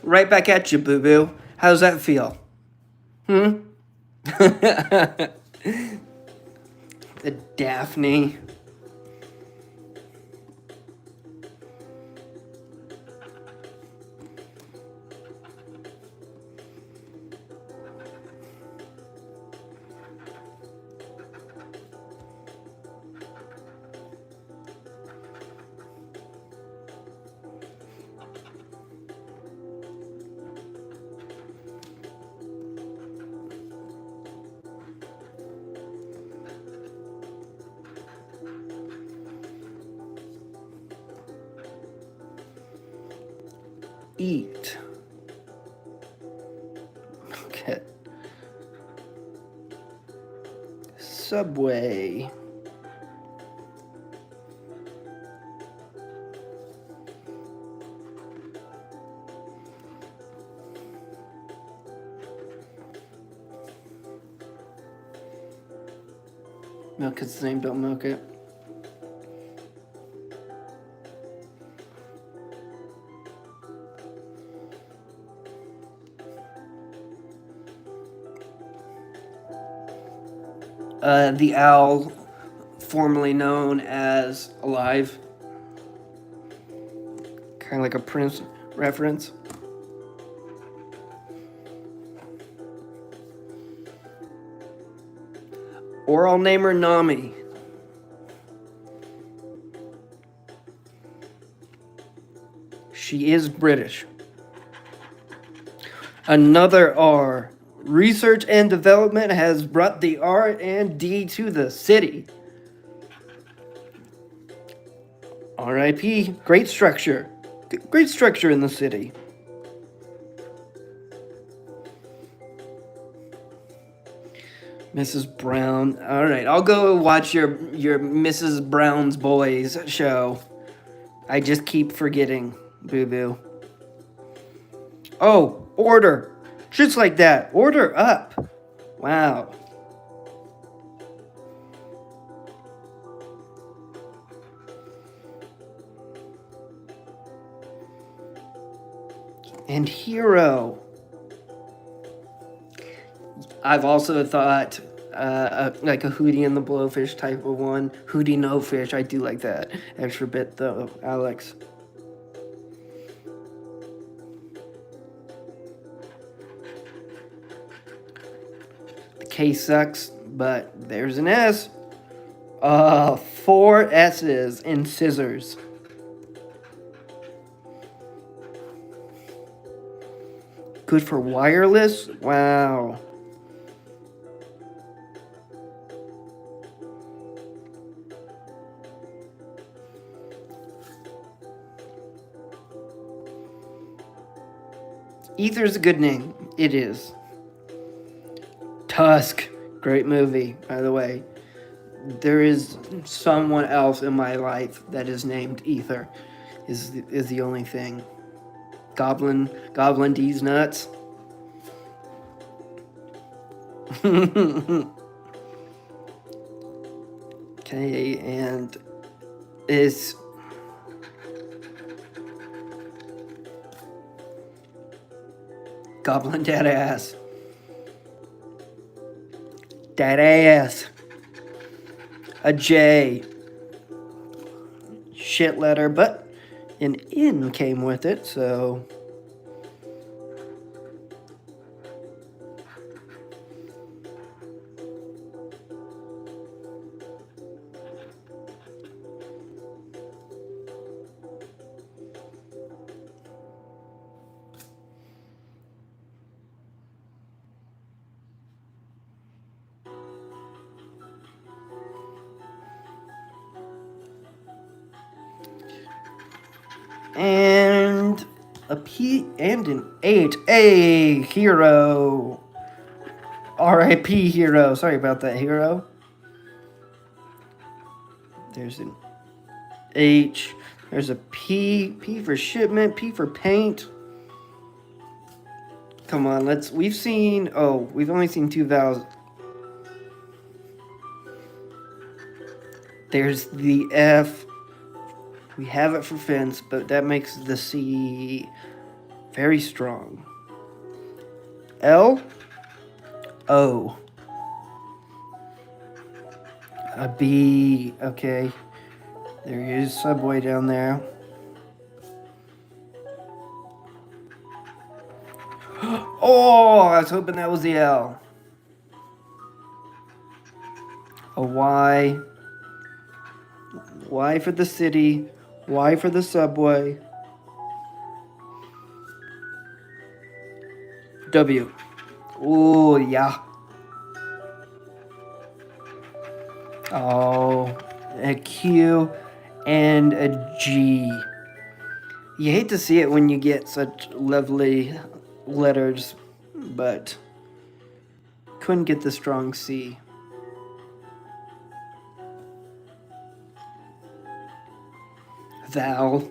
Speaker 2: Right back at you, boo-boo. How's that feel? The Daphne. Eat. Okay. Subway. Milk its name, don't milk it. The owl, formerly known as Alive. Kind of like a Prince reference. Or I'll name her Nami. She is British. Another R. Research and development has brought the R&D to the city. R.I.P. Great structure. Great structure in the city. Mrs. Brown. All right, I'll go watch your Mrs. Brown's Boys show. I just keep forgetting, boo-boo. Oh, order. Just like that. Order up. Wow. And Hero. I've also thought like a Hootie and the Blowfish type of one. Hootie no fish. I do like that extra bit though, Alex. The K sucks, but there's an S. 4 S's in scissors. Good for wireless? Wow.
Speaker 1: Ether's a good name. It is. Tusk. Great movie, by the way. There is someone else in my life that is named Ether. Is the only thing. Goblin D's nuts. Okay, and is Goblin Dad Ass. Dad Ass. A J. Shit letter, but an N came with it, so. And a P and an H. A hero. R.I.P. hero. Sorry about that, hero. There's an H. There's a P. P for shipment. P for paint. Come on, we've only seen 2 vowels. There's the F. We have it for fence, but that makes the C very strong. L. O. A B. Okay. There is Subway down there. Oh, I was hoping that was the L. A Y. Y for the city. Y for the subway. W. Oh, yeah. Oh, a Q and a G. You hate to see it when you get such lovely letters, but couldn't get the strong C. Vowel.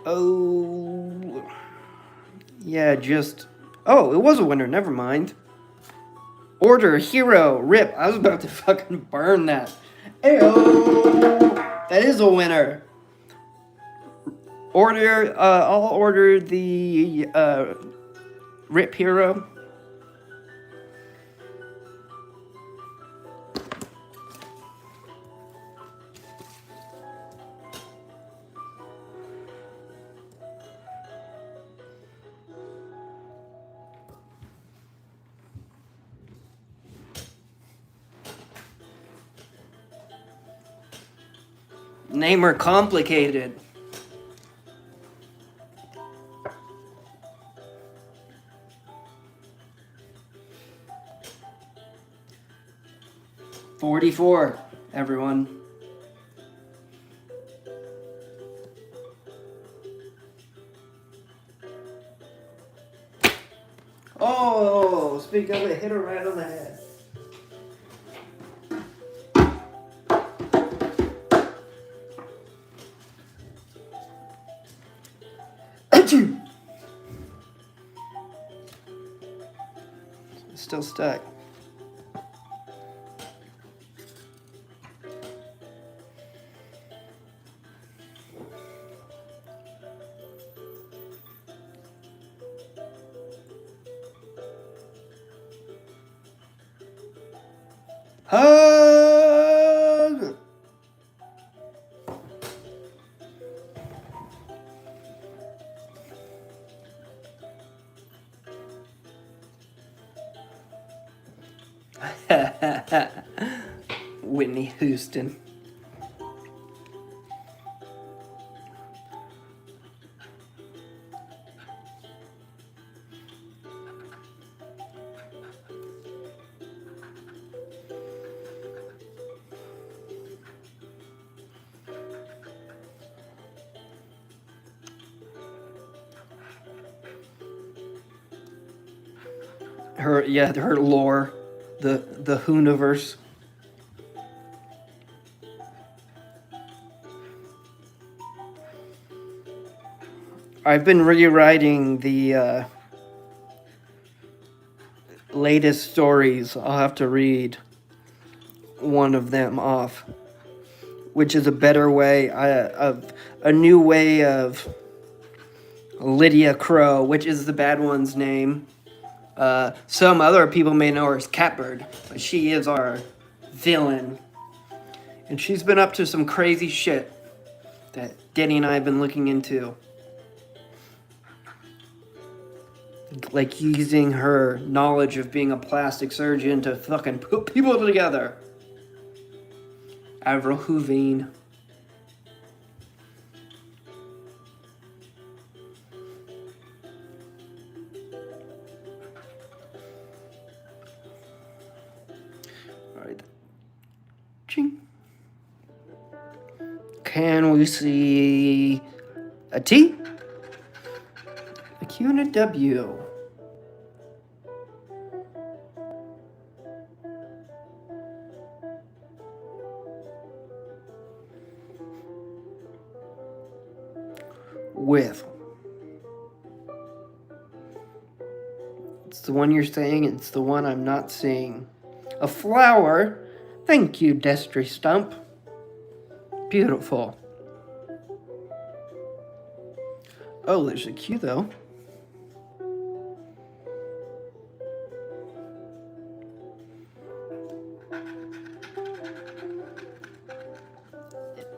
Speaker 1: Oh, yeah, oh, it was a winner, never mind. Order, hero, rip. I was about to fucking burn that. Ayo! That is a winner. I'll order the rip hero. Name her complicated. $44, everyone. Oh, speak of it, hit her right on the head. Still stuck. Hug! Whitney Houston.
Speaker 2: her lore, the Hooniverse. I've been rewriting the latest stories. I'll have to read one of them off, which is a better way of a new way of Lydia Crow, which is the bad one's name. Some other people may know her as Catbird, but she is our villain. And she's been up to some crazy shit that Denny and I have been looking into. Like using her knowledge of being a plastic surgeon to fucking put people together. Avril Lavigne. Alright. Ching. Can we see a T? A Q and a W. With. It's the one you're saying, it's the one I'm not seeing. A flower. Thank you, Destry Stump. Beautiful. Oh, there's a Q though.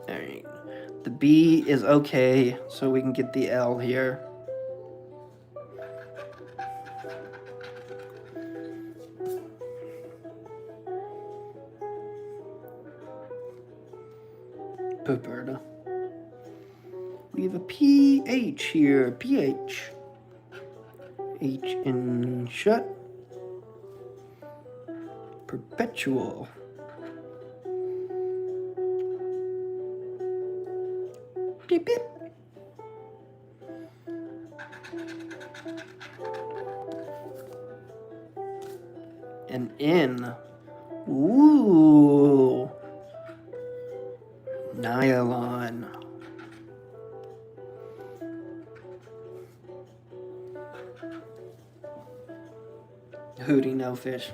Speaker 2: Alright. The B is okay, so we can get the L here. Pooper. We have a PH here. PH. H in shut. Perpetual. Beep beep. An N. Ooh. Nylon. Hootie no fish.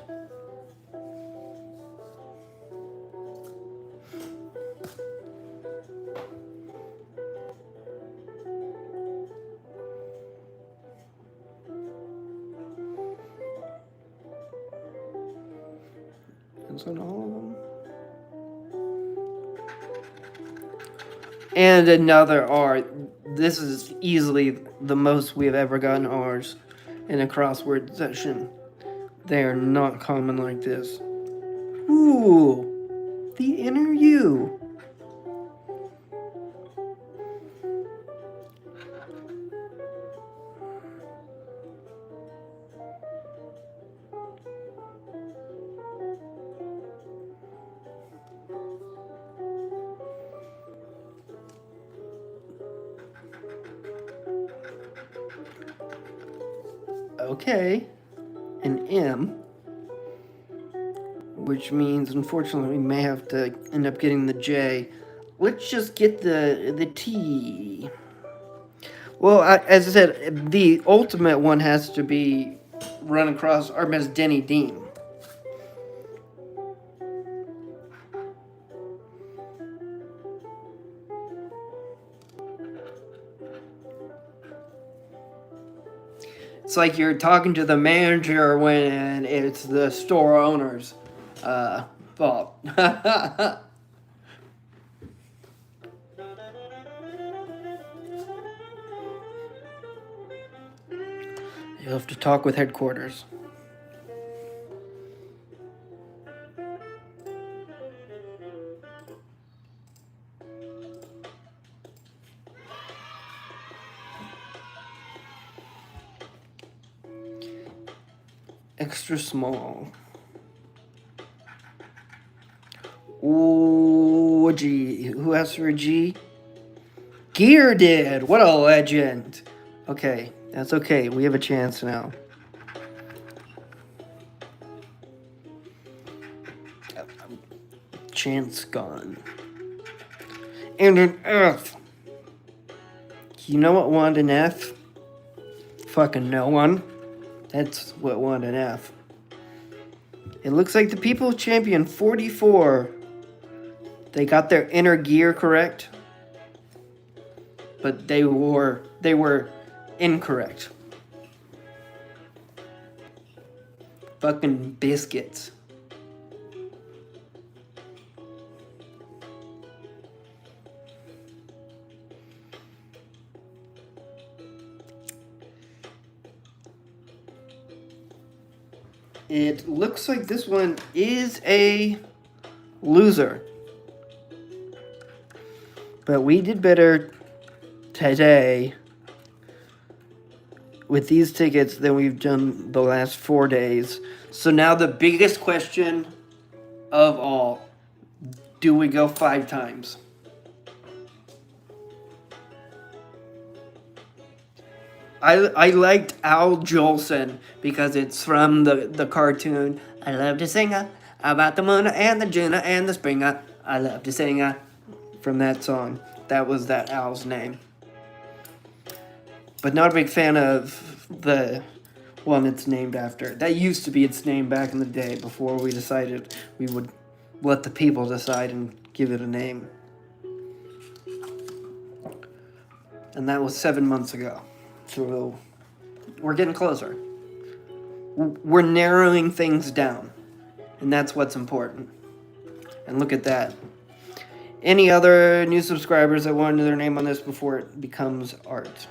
Speaker 2: Is that all of them? And another R. This is easily the most we have ever gotten R's in a crossword session. They are not common like this. Ooh, the inner you. Okay, an M, which means unfortunately we may have to end up getting the J. Let's just get the T. Well, as I said, the ultimate one has to be run across our Miss Denny Dean. It's like you're talking to the manager when it's the store owner's fault. You'll have to talk with headquarters. Extra small. Ooh, a G. Who asked for a G? Gear did. What a legend. Okay, that's okay. We have a chance now.
Speaker 1: chance gone. And an F. You know what won an F? Fucking no one. That's what won an F. It looks like the People Champion 44. They got their inner gear correct, but they were incorrect. Fucking biscuits. It looks like this one is a loser. But we did better today with these tickets than we've done the last 4 days. So now the biggest question of all, do we go 5 times? I liked Al Jolson because it's from the cartoon. I love to sing about the moon and the June and the spring. I love to sing from that song. That was that Al's name. But not a big fan of the one it's named after. That used to be its name back in the day before we decided we would let the people decide and give it a name. And that was 7 months ago. So we're getting closer. We're narrowing things down. And that's what's important. And look at that. Any other new subscribers that wanted their name on this before it becomes art?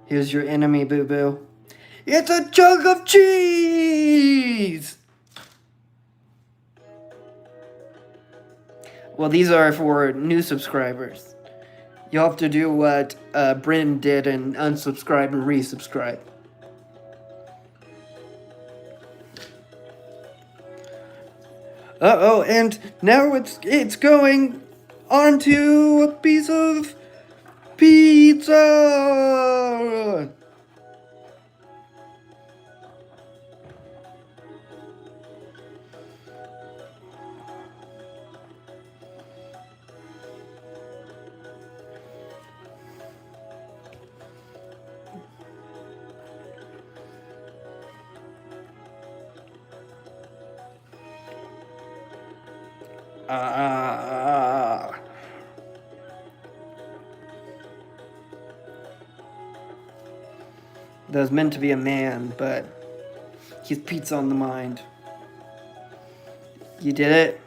Speaker 1: Here's your enemy, boo-boo. It's a chunk of cheese! Well, these are for new subscribers. You'll have to do what Bryn did and unsubscribe and resubscribe. Uh-oh, and now it's going onto a piece of pizza! That was meant to be a man, but he's pizza on the mind. You did it?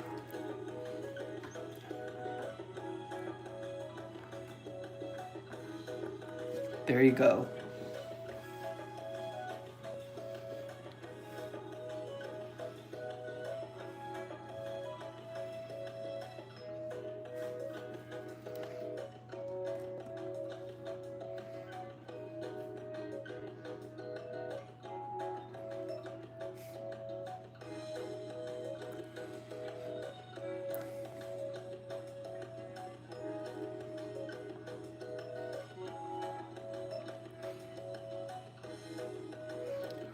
Speaker 1: There you go.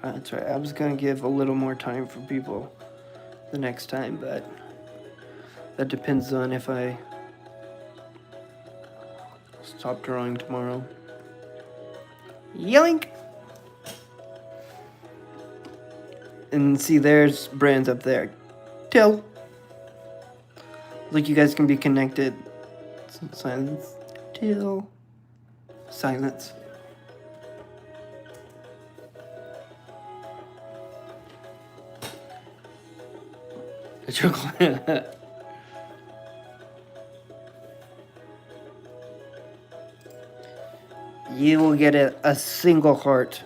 Speaker 1: That's right. I was going to give a little more time for people the next time, but that depends on if I stop drawing tomorrow. Yoink! And see, there's brands up there. Till. Like you guys can be connected. Silence. Till. Silence. A chocolate. You will get a single heart.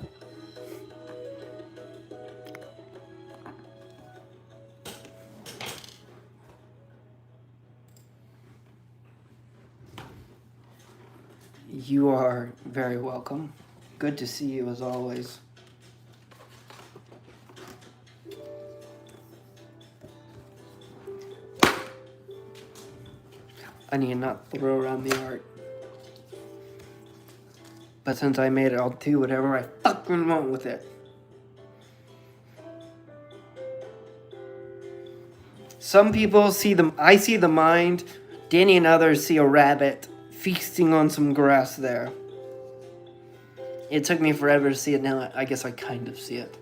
Speaker 2: You are very welcome. Good to see you as always. I need to not throw around the art. But since I made it, I'll do whatever I fucking want with it. Some people see I see the mind. Danny and others see a rabbit feasting on some grass there. It took me forever to see it. Now I guess I kind of see it.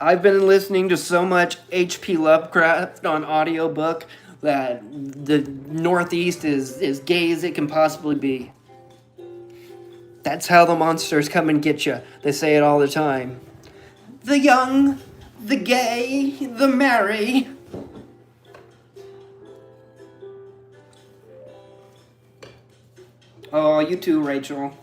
Speaker 2: I've been listening to so much H.P. Lovecraft on audiobook that the Northeast is as gay as it can possibly be. That's how the monsters come and get you. They say it all the time. The young, the gay, the merry. Oh, you too, Rachel.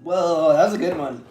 Speaker 2: Whoa, that was a good one.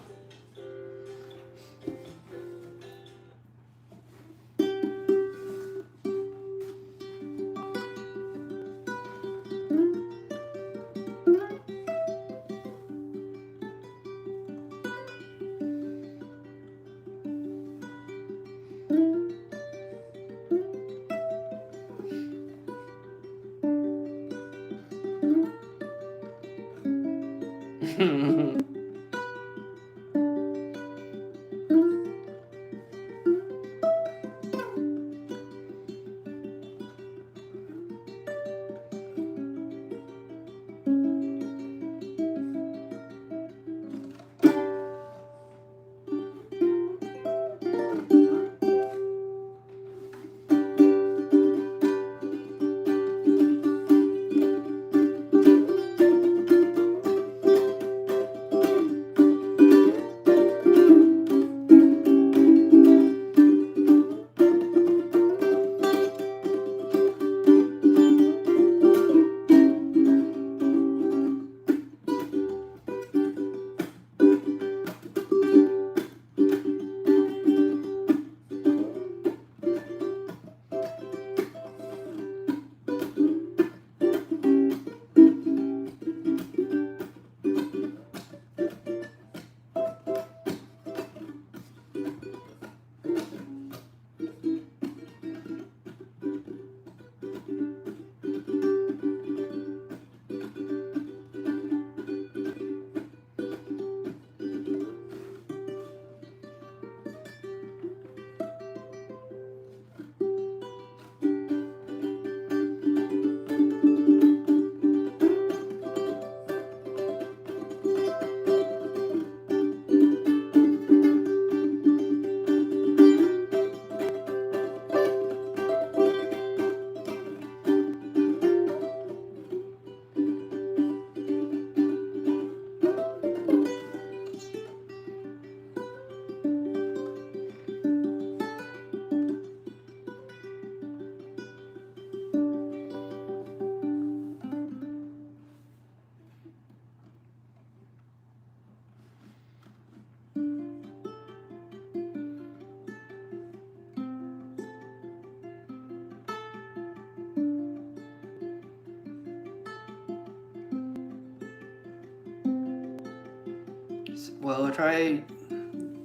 Speaker 2: Well, try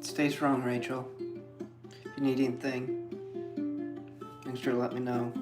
Speaker 2: stay strong, Rachel. If you need anything, make sure to let me know.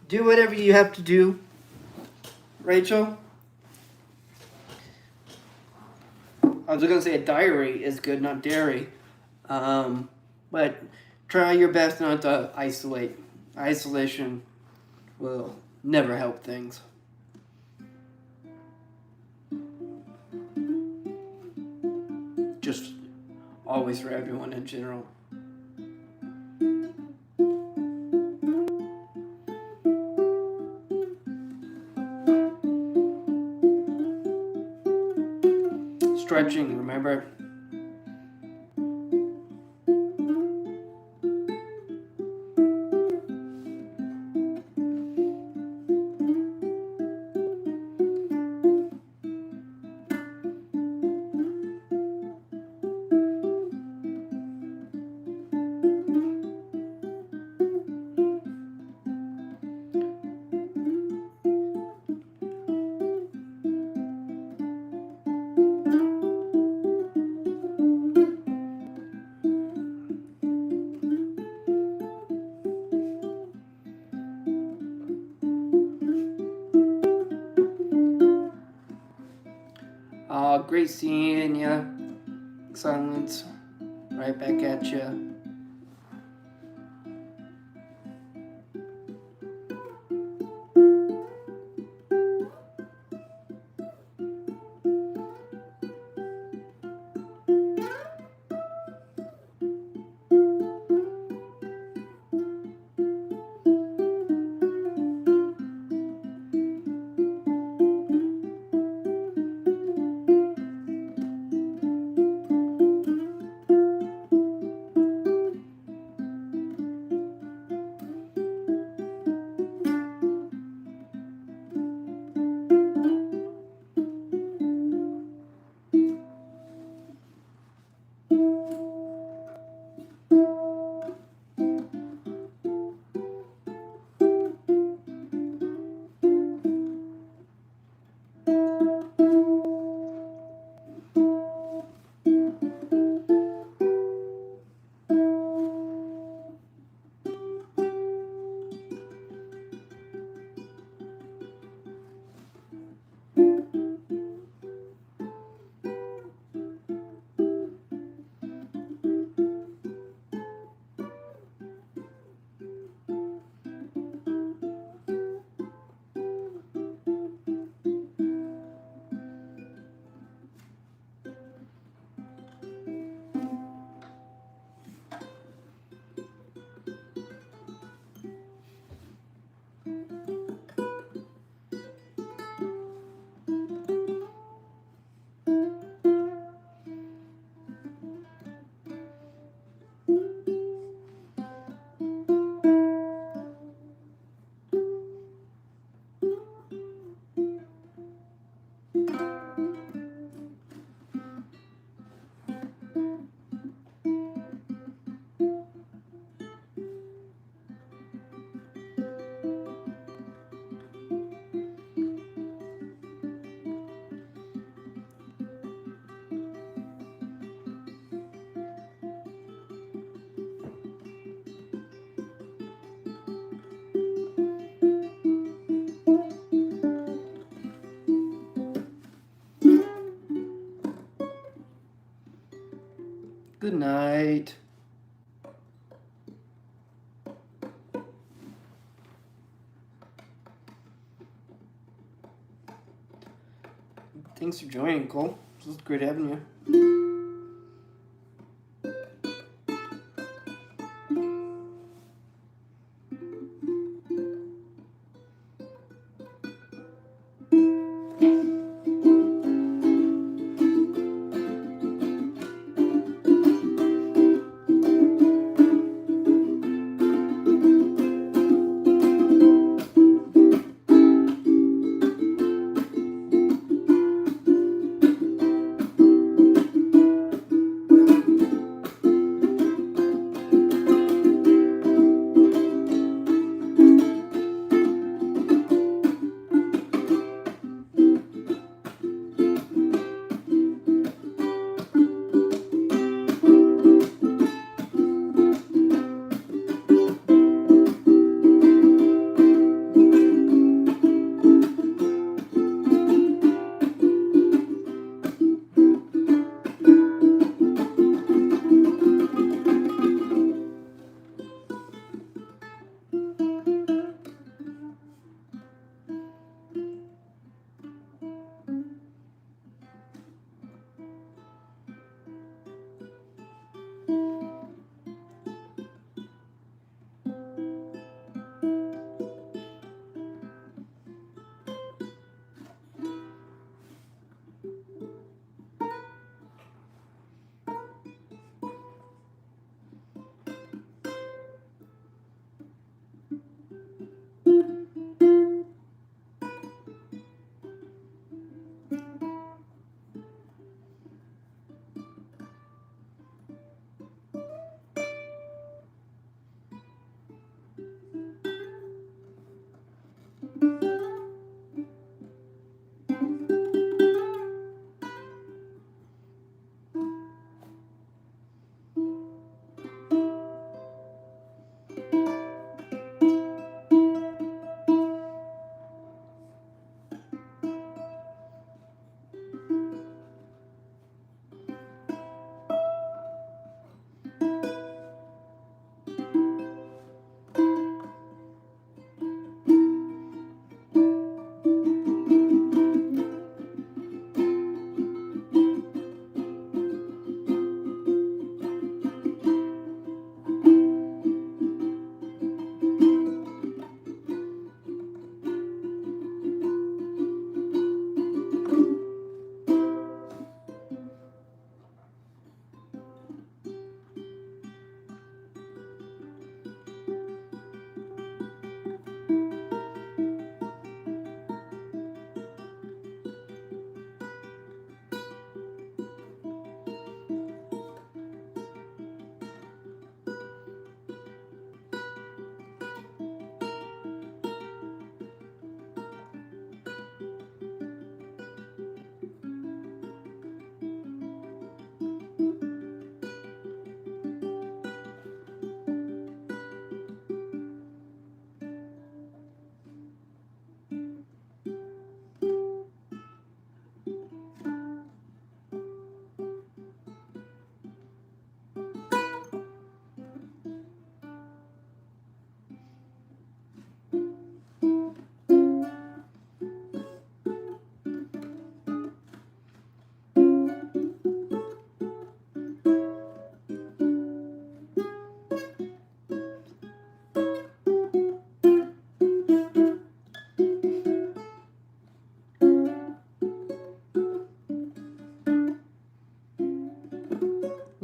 Speaker 1: do whatever you have to do, Rachel. I was gonna say a diary is good, not dairy. But try your best not to isolate. Isolation will never help things. Just always for everyone in general. Stretching, remember? Great seeing ya. Silence. Right back at ya. Good night. Thanks for joining, Cole. This was great having you.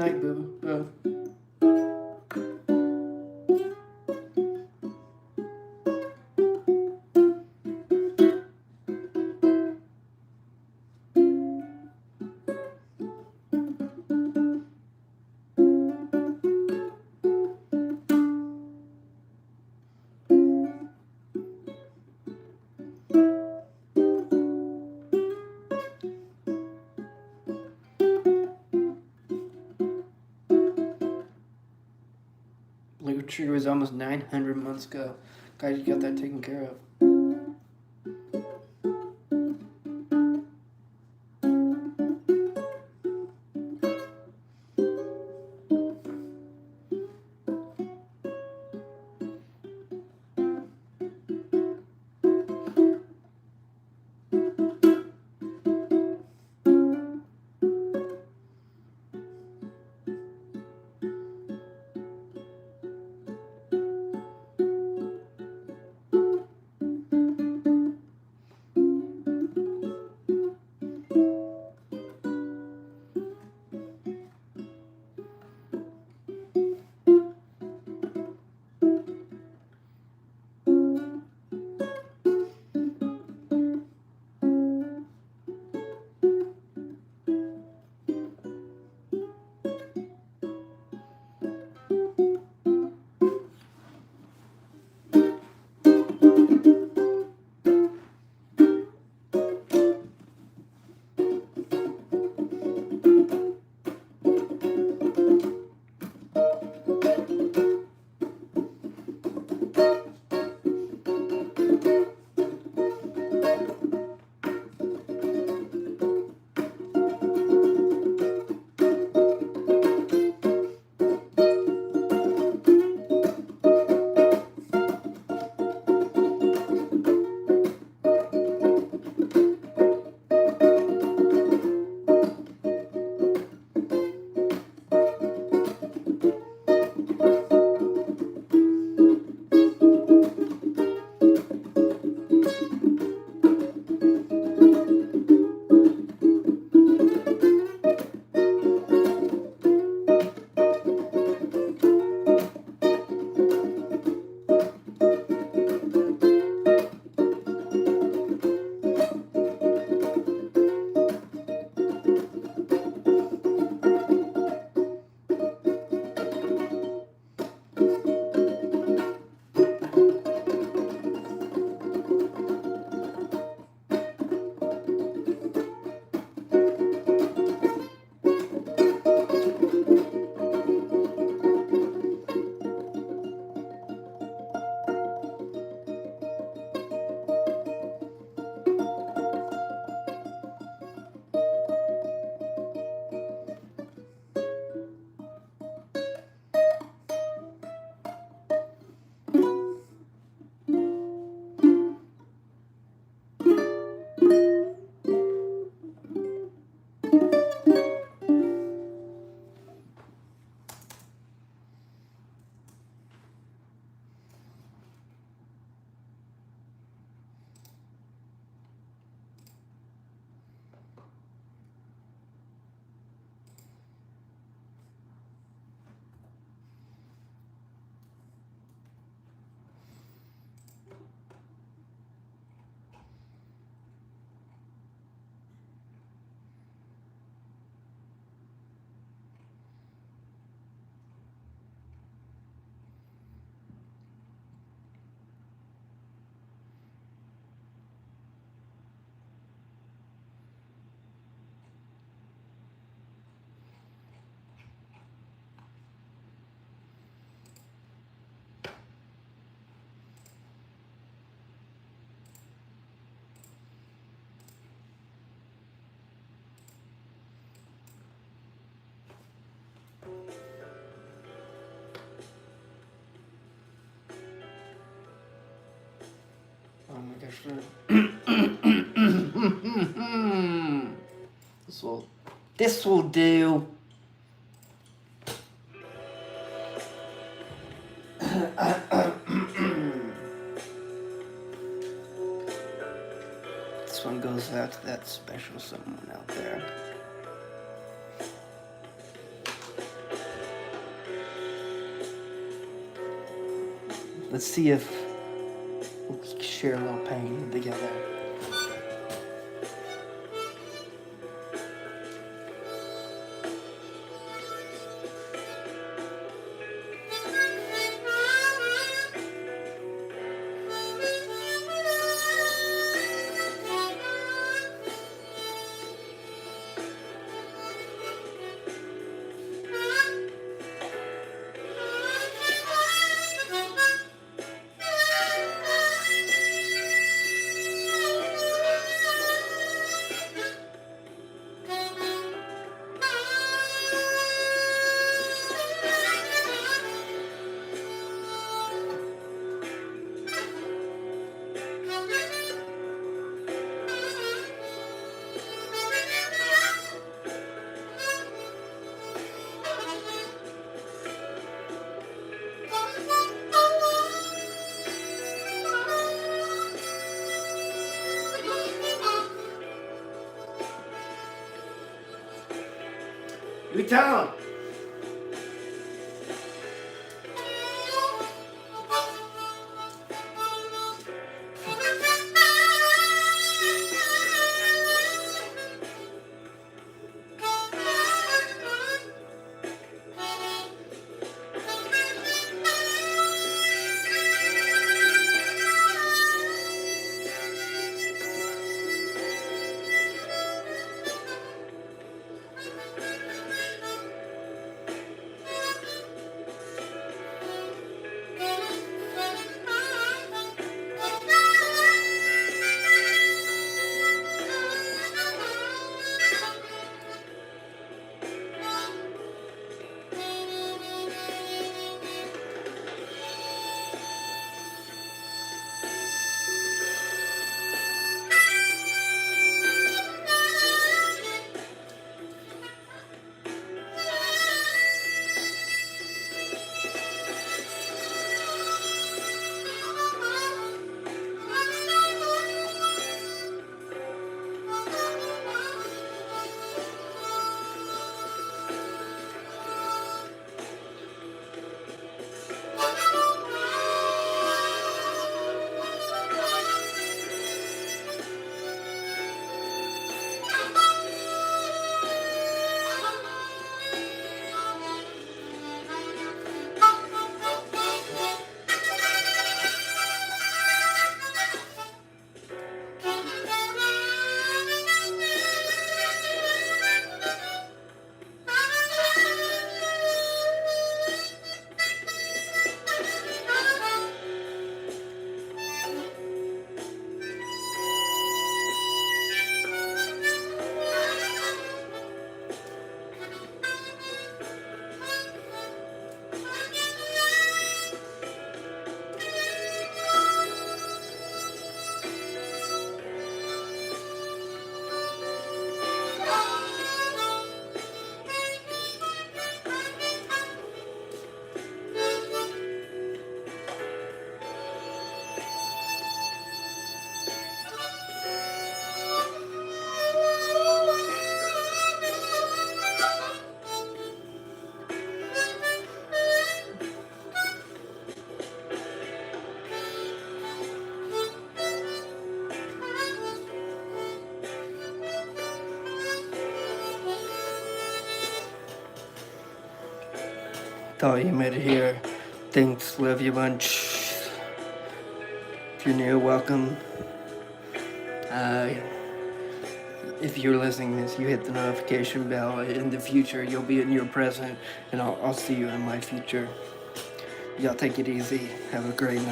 Speaker 2: Night, boo boo. Blue tree was almost 900 months ago. Guys, you got that taken care of. Oh my gosh. This will do. This one goes out to that special someone out there. Let's see if we can share a little pain together. Newtown.
Speaker 1: Thought you made it here. Thanks, love you bunch. If you're new, welcome. If you're listening to this, you hit the notification bell. In the future, you'll be in your present, and I'll see you in my future. Y'all take it easy. Have a great night.